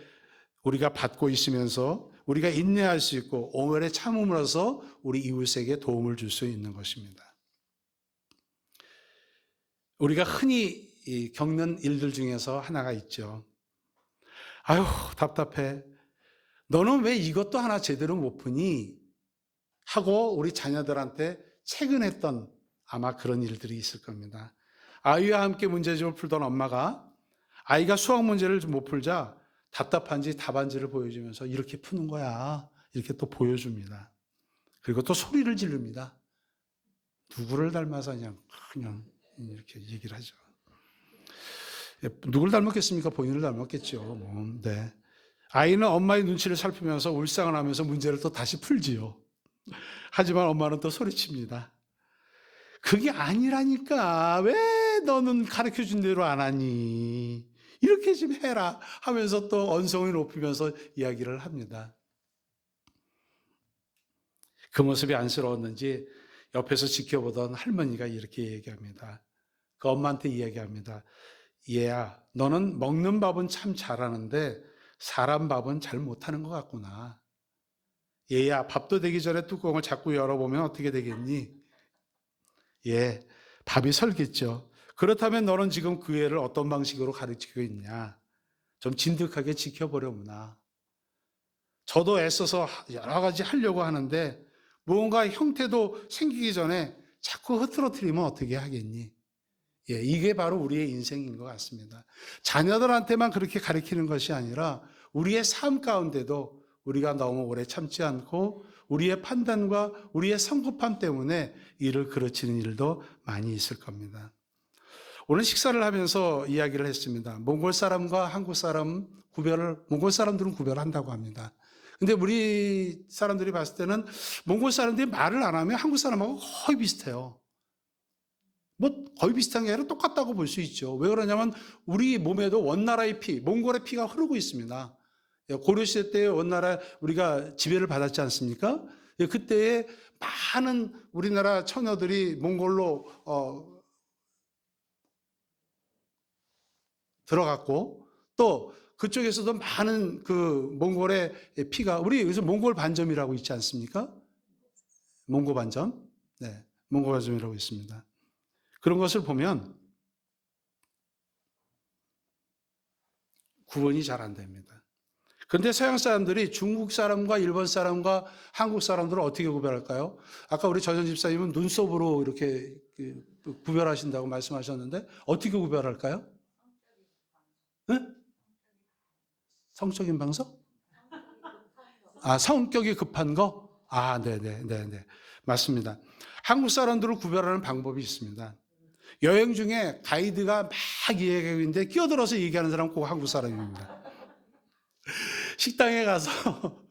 우리가 받고 있으면서 우리가 인내할 수 있고 오래 참음으로써 우리 이웃에게 도움을 줄 수 있는 것입니다. 우리가 흔히 겪는 일들 중에서 하나가 있죠. 아유, 답답해. 너는 왜 이것도 하나 제대로 못 푸니? 하고 우리 자녀들한테 채근했던 아마 그런 일들이 있을 겁니다. 아이와 함께 문제집을 풀던 엄마가 아이가 수학 문제를 못 풀자 답답한지 답안지를 보여주면서 이렇게 푸는 거야, 이렇게 또 보여줍니다. 그리고 또 소리를 지릅니다. 누구를 닮아서 그냥 이렇게 얘기를 하죠. 누굴 닮았겠습니까? 본인을 닮았겠죠. 네. 아이는 엄마의 눈치를 살피면서 울상을 하면서 문제를 또 다시 풀지요. 하지만 엄마는 또 소리칩니다. 그게 아니라니까. 왜 너는 가르쳐준 대로 안 하니? 이렇게 좀 해라 하면서 또 언성을 높이면서 이야기를 합니다. 그 모습이 안쓰러웠는지 옆에서 지켜보던 할머니가 이렇게 얘기합니다. 그 엄마한테 이야기합니다. 얘야, 너는 먹는 밥은 참 잘하는데 사람 밥은 잘 못하는 것 같구나. 얘야, 밥도 되기 전에 뚜껑을 자꾸 열어보면 어떻게 되겠니? 밥이 설겠죠. 그렇다면 너는 지금 그 애를 어떤 방식으로 가르치고 있냐? 좀 진득하게 지켜보려무나. 저도 애써서 여러 가지 하려고 하는데 무언가 형태도 생기기 전에 자꾸 흐트러뜨리면 어떻게 하겠니? 예, 이게 바로 우리의 인생인 것 같습니다. 자녀들한테만 그렇게 가르치는 것이 아니라 우리의 삶 가운데도 우리가 너무 오래 참지 않고 우리의 판단과 우리의 성급함 때문에 일을 그르치는 일도 많이 있을 겁니다. 오늘 식사를 하면서 이야기를 했습니다. 몽골 사람과 한국 사람 몽골 사람들은 구별한다고 합니다. 근데 우리 사람들이 봤을 때는 몽골 사람들이 말을 안 하면 한국 사람하고 거의 비슷해요. 뭐 거의 비슷한 게 아니라 똑같다고 볼 수 있죠. 왜 그러냐면 우리 몸에도 원나라의 피, 몽골의 피가 흐르고 있습니다. 고려시대 때 원나라 우리가 지배를 받았지 않습니까? 그때에 많은 우리나라 처녀들이 몽골로 들어갔고 또 그쪽에서도 많은 그 몽골의 피가 우리 여기서 몽골 반점이라고 있지 않습니까? 몽고 반점, 네, 몽고 반점이라고 있습니다. 그런 것을 보면 구분이 잘 안 됩니다. 그런데 서양 사람들이 중국 사람과 일본 사람과 한국 사람들을 어떻게 구별할까요? 아까 우리 전현 집사님은 눈썹으로 이렇게 구별하신다고 말씀하셨는데 어떻게 구별할까요? 응? 성적인 방석? 아, 성격이 급한 거? 아, 네네. 맞습니다. 한국 사람들을 구별하는 방법이 있습니다. 여행 중에 가이드가 막 이야기하고 있는데 끼어들어서 얘기하는 사람은 꼭 한국 사람입니다. 식당에 가서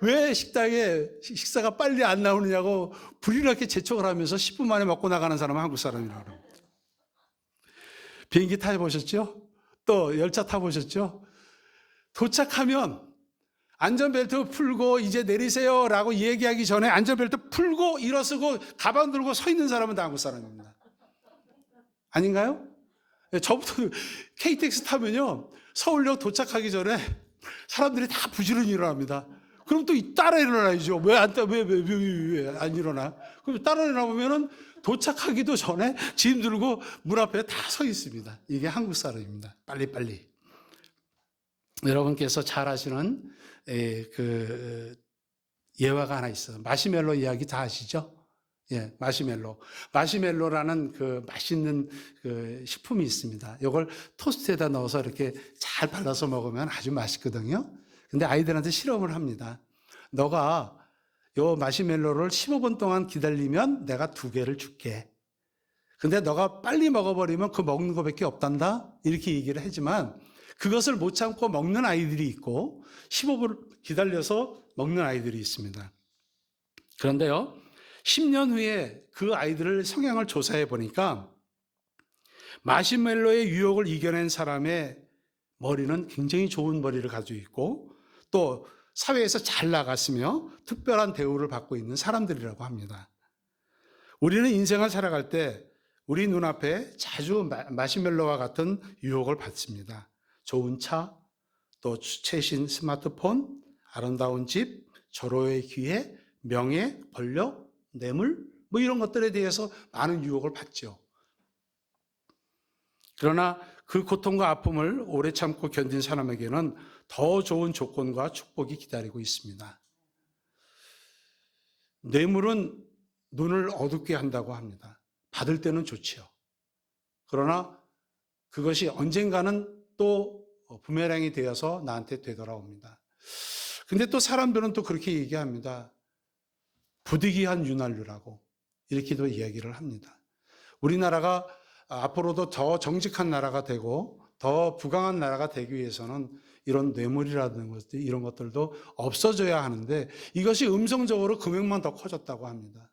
왜 식당에 식사가 빨리 안 나오느냐고 불이렇게 재촉을 하면서 10분 만에 먹고 나가는 사람은 한국 사람이라고 합니다. 비행기 타보셨죠? 또 열차 타보셨죠? 도착하면 안전벨트 풀고 이제 내리세요 라고 얘기하기 전에 안전벨트 풀고 일어서고 가방 들고 서 있는 사람은 다 한국 사람입니다. 아닌가요? 저부터 KTX 타면요 서울역 도착하기 전에 사람들이 다 부지런히 일어납니다. 그럼 또 따라 일어나야죠. 왜 안 일어나? 그럼 따라 일어나보면은 도착하기도 전에 짐 들고 문 앞에 다 서 있습니다. 이게 한국 사람입니다. 빨리빨리. 여러분께서 잘 아시는 그 예화가 하나 있어요. 마시멜로 이야기 다 아시죠? 예, 마시멜로. 마시멜로라는 그 맛있는 그 식품이 있습니다. 이걸 토스트에다 넣어서 이렇게 잘 발라서 먹으면 아주 맛있거든요. 근데 아이들한테 실험을 합니다. 너가 요 마시멜로를 15분 동안 기다리면 내가 2개를 줄게. 근데 너가 빨리 먹어버리면 그 먹는 거밖에 없단다? 이렇게 얘기를 하지만 그것을 못 참고 먹는 아이들이 있고 15분 기다려서 먹는 아이들이 있습니다. 그런데요, 10년 후에 그 아이들을 성향을 조사해 보니까 마시멜로의 유혹을 이겨낸 사람의 머리는 굉장히 좋은 머리를 가지고 있고 또 사회에서 잘 나갔으며 특별한 대우를 받고 있는 사람들이라고 합니다. 우리는 인생을 살아갈 때 우리 눈앞에 자주 마시멜로와 같은 유혹을 받습니다. 좋은 차, 또 최신 스마트폰, 아름다운 집, 절호의 기회, 명예, 권력, 뇌물, 뭐 이런 것들에 대해서 많은 유혹을 받죠. 그러나 그 고통과 아픔을 오래 참고 견딘 사람에게는 더 좋은 조건과 축복이 기다리고 있습니다. 뇌물은 눈을 어둡게 한다고 합니다. 받을 때는 좋지요. 그러나 그것이 언젠가는 또 부메랑이 되어서 나한테 되돌아옵니다. 근데 또 사람들은 또 그렇게 얘기합니다. 부득이한 윤활유라고 이렇게도 이야기를 합니다. 우리나라가 앞으로도 더 정직한 나라가 되고 더 부강한 나라가 되기 위해서는 이런 뇌물이라는 것들 이런 것들도 없어져야 하는데 이것이 음성적으로 금액만 더 커졌다고 합니다.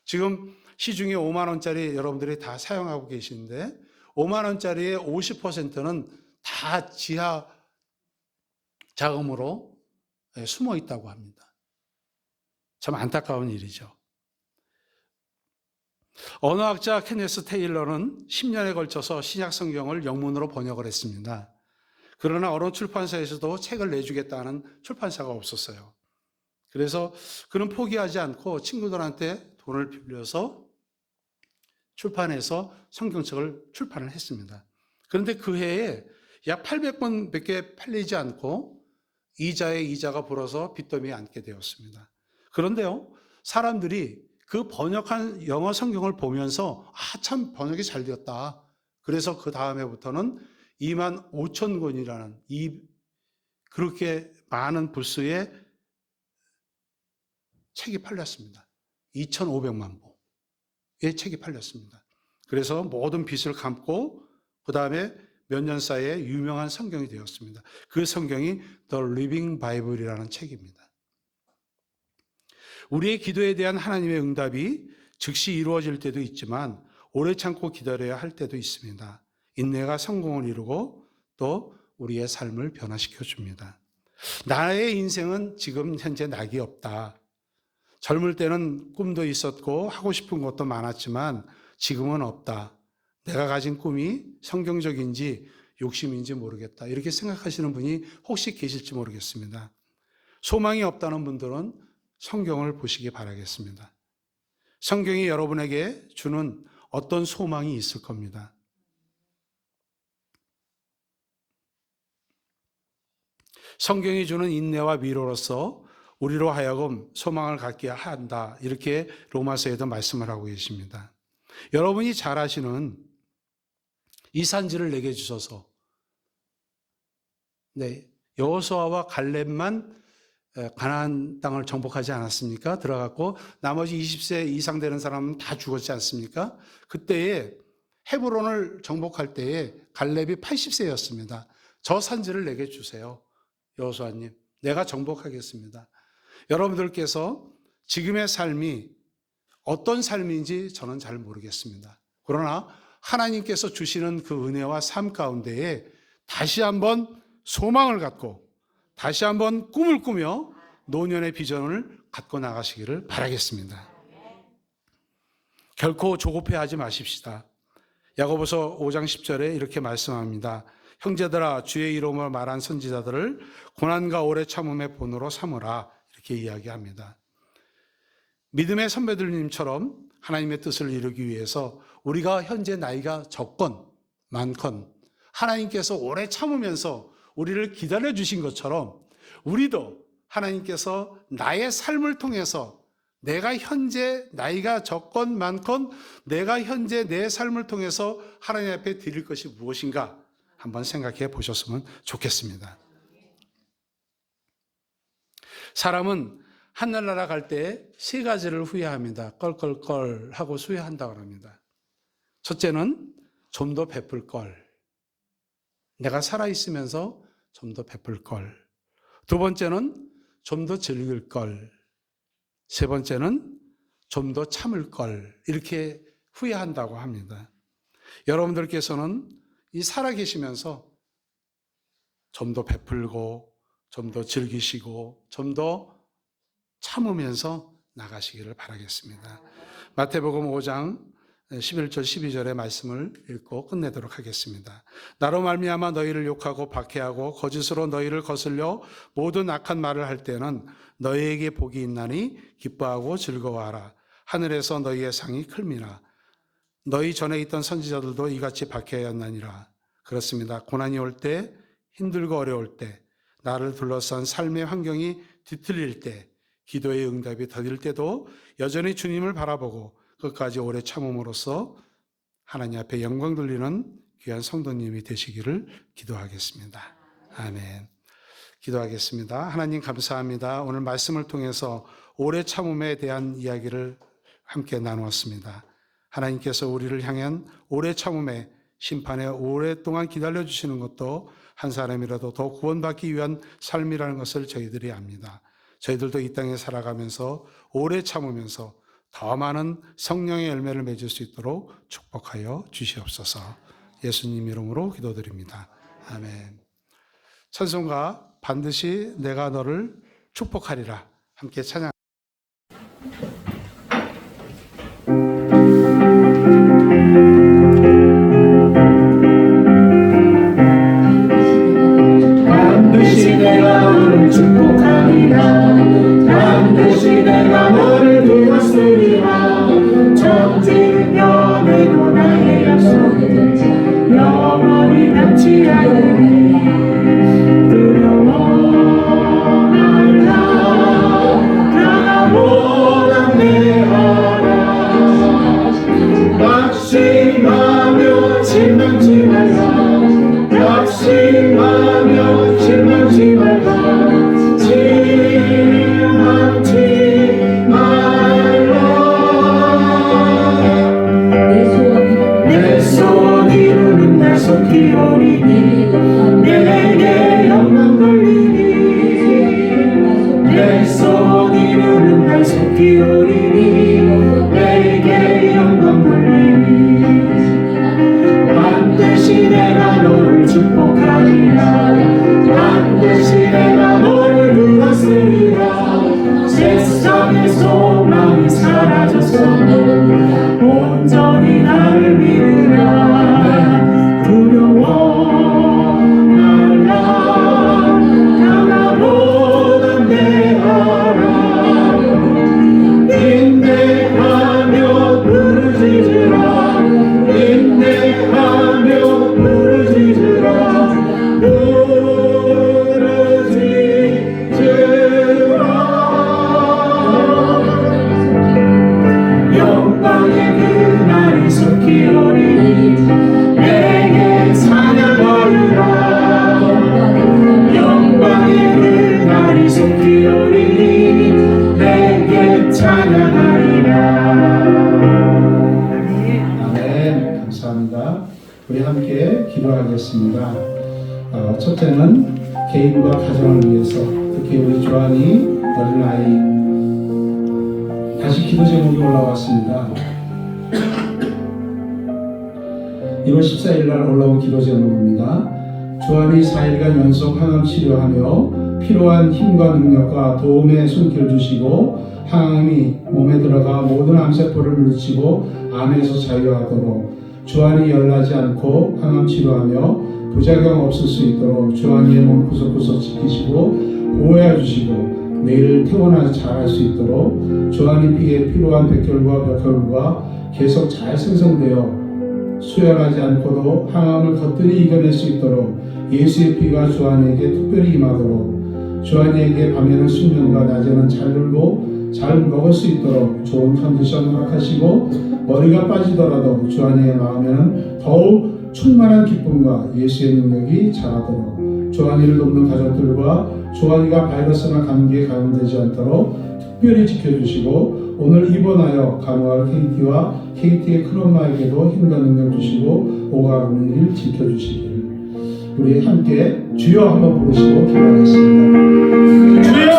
지금 시중에 5만 원짜리 여러분들이 다 사용하고 계시는데 5만 원짜리의 50%는 다 지하 자금으로 숨어 있다고 합니다. 참 안타까운 일이죠. 언어학자 케네스 테일러는 10년에 걸쳐서 신약 성경을 영문으로 번역을 했습니다. 그러나 어느 출판사에서도 책을 내주겠다는 출판사가 없었어요. 그래서 그는 포기하지 않고 친구들한테 돈을 빌려서 출판해서 성경책을 출판을 했습니다. 그런데 그 해에 약 800권밖에 팔리지 않고 이자에 이자가 불어서 빚더미에 앉게 되었습니다. 그런데요, 사람들이 그 번역한 영어 성경을 보면서 참 번역이 잘 되었다. 그래서 그 다음에부터는 25,000권이라는 그렇게 많은 부수의 책이 팔렸습니다. 2,500만 부의 책이 팔렸습니다. 그래서 모든 빚을 갚고 그 다음에 몇 년 사이에 유명한 성경이 되었습니다. 그 성경이 The Living Bible이라는 책입니다. 우리의 기도에 대한 하나님의 응답이 즉시 이루어질 때도 있지만 오래 참고 기다려야 할 때도 있습니다. 인내가 성공을 이루고 또 우리의 삶을 변화시켜 줍니다. 나의 인생은 지금 현재 낙이 없다. 젊을 때는 꿈도 있었고 하고 싶은 것도 많았지만 지금은 없다. 내가 가진 꿈이 성경적인지 욕심인지 모르겠다. 이렇게 생각하시는 분이 혹시 계실지 모르겠습니다. 소망이 없다는 분들은 성경을 보시기 바라겠습니다. 성경이 여러분에게 주는 어떤 소망이 있을 겁니다. 성경이 주는 인내와 위로로서 우리로 하여금 소망을 갖게 한다. 이렇게 로마서에도 말씀을 하고 계십니다. 여러분이 잘 아시는 이 산지를 내게 주셔서 여호수아와 갈렙만 가나안 땅을 정복하지 않았습니까? 들어갔고 나머지 20세 이상 되는 사람은 다 죽었지 않습니까? 그때에 헤브론을 정복할 때에 갈렙이 80세였습니다. 저 산지를 내게 주세요. 여호수아님, 내가 정복하겠습니다. 여러분들께서 지금의 삶이 어떤 삶인지 저는 잘 모르겠습니다. 그러나 하나님께서 주시는 그 은혜와 삶 가운데에 다시 한번 소망을 갖고 다시 한번 꿈을 꾸며 노년의 비전을 갖고 나가시기를 바라겠습니다. 결코 조급해하지 마십시다. 야고보서 5장 10절에 이렇게 말씀합니다. 형제들아, 주의 이름으로 말한 선지자들을 고난과 오래 참음의 본으로 삼으라. 이렇게 이야기합니다. 믿음의 선배들님처럼 하나님의 뜻을 이루기 위해서 우리가 현재 나이가 적건 많건 하나님께서 오래 참으면서 우리를 기다려 주신 것처럼 우리도 하나님께서 나의 삶을 통해서 내가 현재 나이가 적건 많건 내가 현재 내 삶을 통해서 하나님 앞에 드릴 것이 무엇인가 한번 생각해 보셨으면 좋겠습니다. 사람은 하늘나라 갈 때 세 가지를 후회합니다. 껄껄껄 하고 후회한다고 합니다. 첫째는 좀 더 베풀 걸. 내가 살아있으면서 좀 더 베풀 걸. 두 번째는 좀 더 즐길 걸. 세 번째는 좀 더 참을 걸. 이렇게 후회한다고 합니다. 여러분들께서는 이 살아계시면서 좀 더 베풀고 좀 더 즐기시고 좀 더 참으면서 나가시기를 바라겠습니다. 마태복음 5장 11절 12절의 말씀을 읽고 끝내도록 하겠습니다. 나로 말미암아 너희를 욕하고 박해하고 거짓으로 너희를 거슬려 모든 악한 말을 할 때는 너희에게 복이 있나니 기뻐하고 즐거워하라. 하늘에서 너희의 상이 클미나. 너희 전에 있던 선지자들도 이같이 박해하였나니라. 그렇습니다. 고난이 올 때, 힘들고 어려울 때, 나를 둘러싼 삶의 환경이 뒤틀릴 때, 기도의 응답이 더딜 때도 여전히 주님을 바라보고 끝까지 오래 참음으로써 하나님 앞에 영광 돌리는 귀한 성도님이 되시기를 기도하겠습니다. 아멘. 기도하겠습니다. 하나님 감사합니다. 오늘 말씀을 통해서 오래 참음에 대한 이야기를 함께 나누었습니다. 하나님께서 우리를 향한 오래 참음에 심판에 오랫동안 기다려주시는 것도 한 사람이라도 더 구원받기 위한 삶이라는 것을 저희들이 압니다. 저희들도 이 땅에 살아가면서 오래 참으면서 더 많은 성령의 열매를 맺을 수 있도록 축복하여 주시옵소서. 예수님 이름으로 기도드립니다. 아멘. 찬송가 반드시 내가 너를 축복하리라 함께 찬양. 반드시 내가 너를 축복하리라. 반드시 내가 너를 도왔으리라. 전쟁 변해도 나의 약속 영원히 닿지 않으리. 두려워 말라 실망치 말라 내 손 이루는 날 속히 오리니 내게 영광 돌리니 내 손 이루는 날 속히 오리니 내게 영광 돌리니 반드시 내가 너를 축복하리라 반드시 내가 너를 누렸으리라 세상의 소망이 사라졌어 온전히 나를 믿으라 두려워 말라 나보다 내하라 인내하며 부르짖으라 인내하며 부르짖으라 영광의 그날이 속히 오리니 내게 찬양하리라 영광의 그날이 속히 오리니 내게 찬양하리라. 아멘. 감사합니다. 우리 함께 기도하겠습니다. 첫째는 개인과 가정을 위해서 특히 우리 조한이 어린아이 다시 기도 제목이 올라왔습니다. 1월 14일 날 올라온 기도 제목입니다. 조한이 4일간 연속 항암 치료하며 필요한 힘과 능력과 도움의 손길을 주시고 항암이 몸에 들어가 모든 암세포를 물리치고 암에서 자유하도록 조한이 열나지 않고 항암 치료하며 부작용 없을 수 있도록 조한이의 몸 구석구석 지키시고 보호해 주시고 내일 퇴원하여 잘할 수 있도록 조한이 피에 필요한 백혈과 벽혈구가 계속 잘 생성되어 수혈하지 않고도 항암을 거뜬히 이겨낼 수 있도록 예수의 피가 조한이에게 특별히 임하도록 조한이에게 밤에는 수면과 낮에는 잘 놀고 잘 먹을 수 있도록 좋은 컨디션 허락하시고 머리가 빠지더라도 조한이의 마음에는 더욱 충만한 기쁨과 예수의 능력이 자라도록 조한이를 돕는 가족들과 조한이가 바이러스나 감기에 감염되지 않도록 특별히 지켜주시고 오늘 입원하여 간호할 KT와 KT의 큰엄마에게도 힘과 능력 주시고 오가는 일 지켜주시기를 우리 함께 주여 한번 부르시고 기도하겠습니다. 주여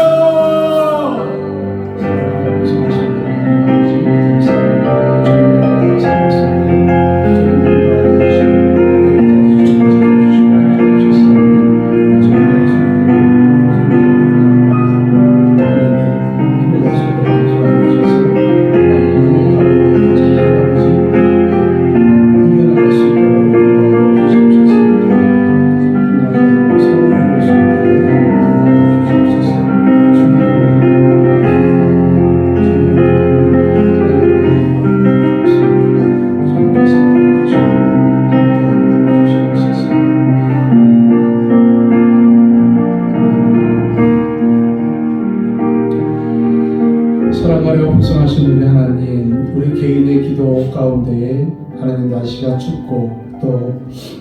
사랑하여 풍성하신 우리 하나님, 우리 개인의 기도 가운데에 하나님 날씨가 춥고 또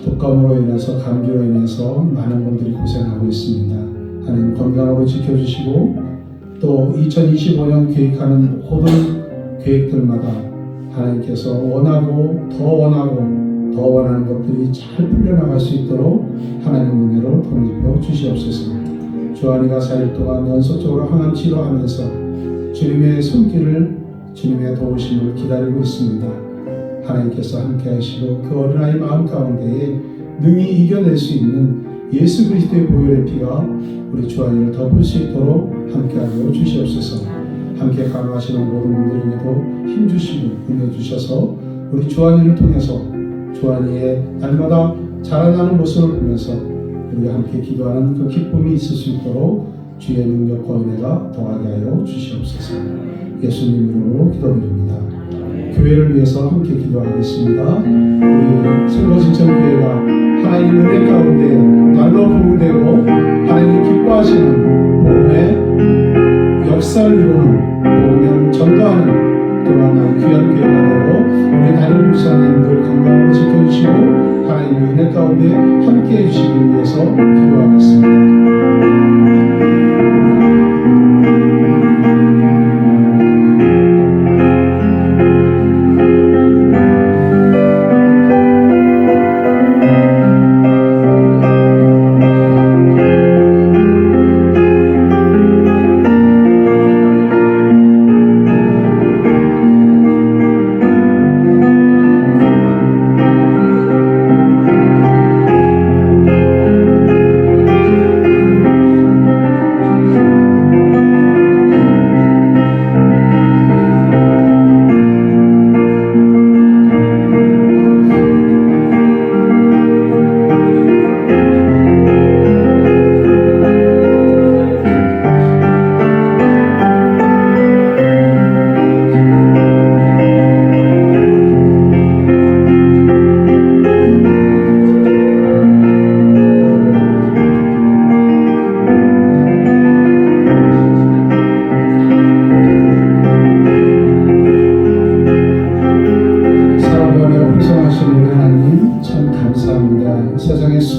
독감으로 인해서 감기로 인해서 많은 분들이 고생하고 있습니다. 하나님 건강으로 지켜주시고 또 2025년 계획하는 모든 계획들마다 하나님께서 원하고 더 원하는 것들이 잘 풀려나갈 수 있도록 하나님 은혜로 통일해 주시옵소서. 조한이가 4일 동안 연속적으로 항암 치료하면서 주님의 손길을 주님의 도우심을 기다리고 있습니다. 하나님께서 함께 하시고 그 어린아이 마음 가운데에 능히 이겨낼 수 있는 예수 그리스도의 보혈의 피가 우리 조한이를 덮을 수 있도록 함께하여 주시옵소서. 함께 간호하시는 모든 분들에게도 힘주시고 은혜 주셔서 우리 조한이를 통해서 조한이의 날마다 자라나는 모습을 보면서 우리가 함께 기도하는 그 기쁨이 있을 수 있도록 주의 능력과 은혜가 더하게 하여 주시옵소서. 예수님 이름으로 기도드립니다. 교회를 위해서 함께 기도하겠습니다. 우리 생거진천교회가 하나님 은혜 가운데 날로 부흥되고 하나님 기뻐하시는 복음의 역사를 이루는 복음을 전도하는 또한 귀한 교회가 되고 우리 다른 목사님들 건강으로 지켜주시고 하나님의 은혜 가운데 함께 해주시기 위해서 기도하겠습니다.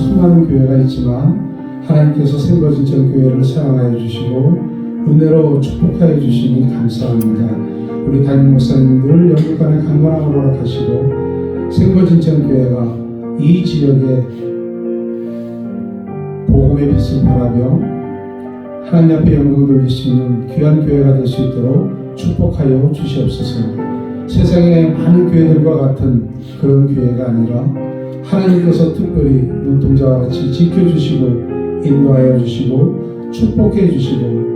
수많은 교회가 있지만 하나님께서 생거진천 교회를 사랑하여 주시고 은혜로 축복하여 주시니 감사합니다. 우리 담임 목사님들 영육간의 강건함을 허락하시고 생거진천 교회가 이 지역에 복음의 빛을 바라며 하나님 앞에 영광 돌릴 수 있는 귀한 교회가 될 수 있도록 축복하여 주시옵소서. 세상의 많은 교회들과 같은 그런 교회가 아니라 하나님께서 특별히 눈동자와 같이 지켜주시고 인도하여 주시고 축복해 주시고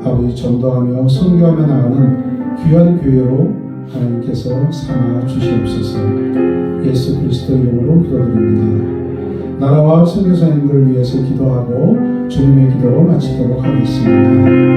아버지 전도하며 선교하며 나가는 귀한 교회로 하나님께서 삼아 주시옵소서. 예수 그리스도 이름으로 기도드립니다. 나라와 선교사님들을 위해서 기도하고 주님의 기도로 마치도록 하겠습니다.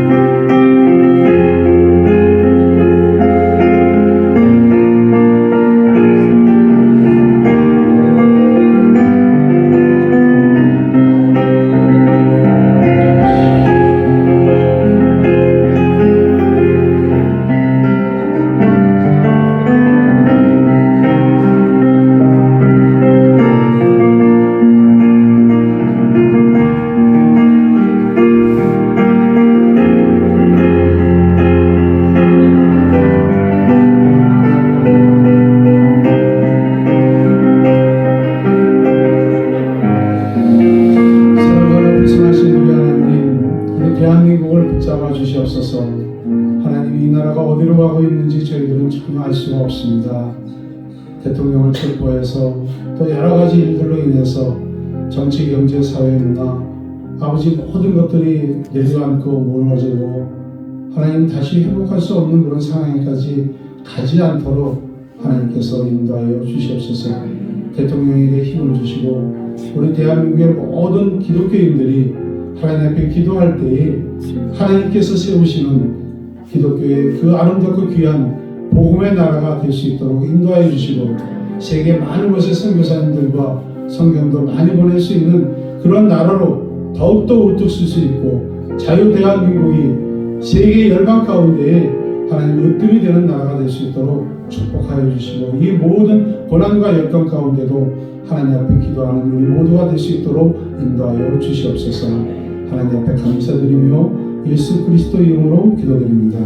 대한민국을 붙잡아 주시옵소서. 하나님, 이 나라가 어디로 가고 있는지 저희들은 전혀 알 수가 없습니다. 대통령을 체포해서 또 여러 가지 일들로 인해서 정치, 경제, 사회, 문화 아버지 모든 것들이 내려앉고 무너지고 하나님 다시 회복할 수 없는 그런 상황에까지 가지 않도록 하나님께서 인도하여 주시옵소서. 대통령에게 힘을 주시고 우리 대한민국의 모든 기독교인들이 하나님 앞에 기도할 때에 하나님께서 세우시는 기독교의 그 아름답고 귀한 복음의 나라가 될 수 있도록 인도하여 주시고 세계 많은 곳의 선교사님들과 성경도 많이 보낼 수 있는 그런 나라로 더욱더 우뚝 쓸 수 있고 자유 대한민국이 세계 열방 가운데에 하나님 으뜸이 되는 나라가 될 수 있도록 축복하여 주시고 이 모든 고난과 역경 가운데도 하나님 앞에 기도하는 우리 모두가 될 수 있도록 인도하여 주시옵소서. 하나님 앞에 감사드리며 예수 그리스도 이름으로 기도드립니다.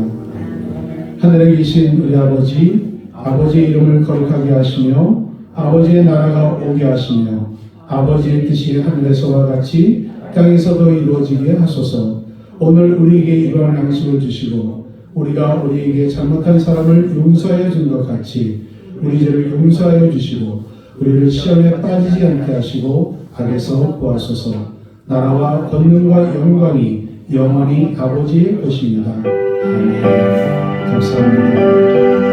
하늘에 계신 우리 아버지, 아버지의 이름을 거룩하게 하시며 아버지의 나라가 오게 하시며 아버지의 뜻이 하늘에서와 같이 땅에서도 이루어지게 하소서. 오늘 우리에게 이러한 양식을 주시고 우리가 우리에게 잘못한 사람을 용서하여 준 것 같이 우리 죄를 용서하여 주시고 우리를 시험에 빠지지 않게 하시고 악에서 구하소서. 나라와 권능과 영광이 영원히 아버지의 것입니다. 아멘. 감사합니다.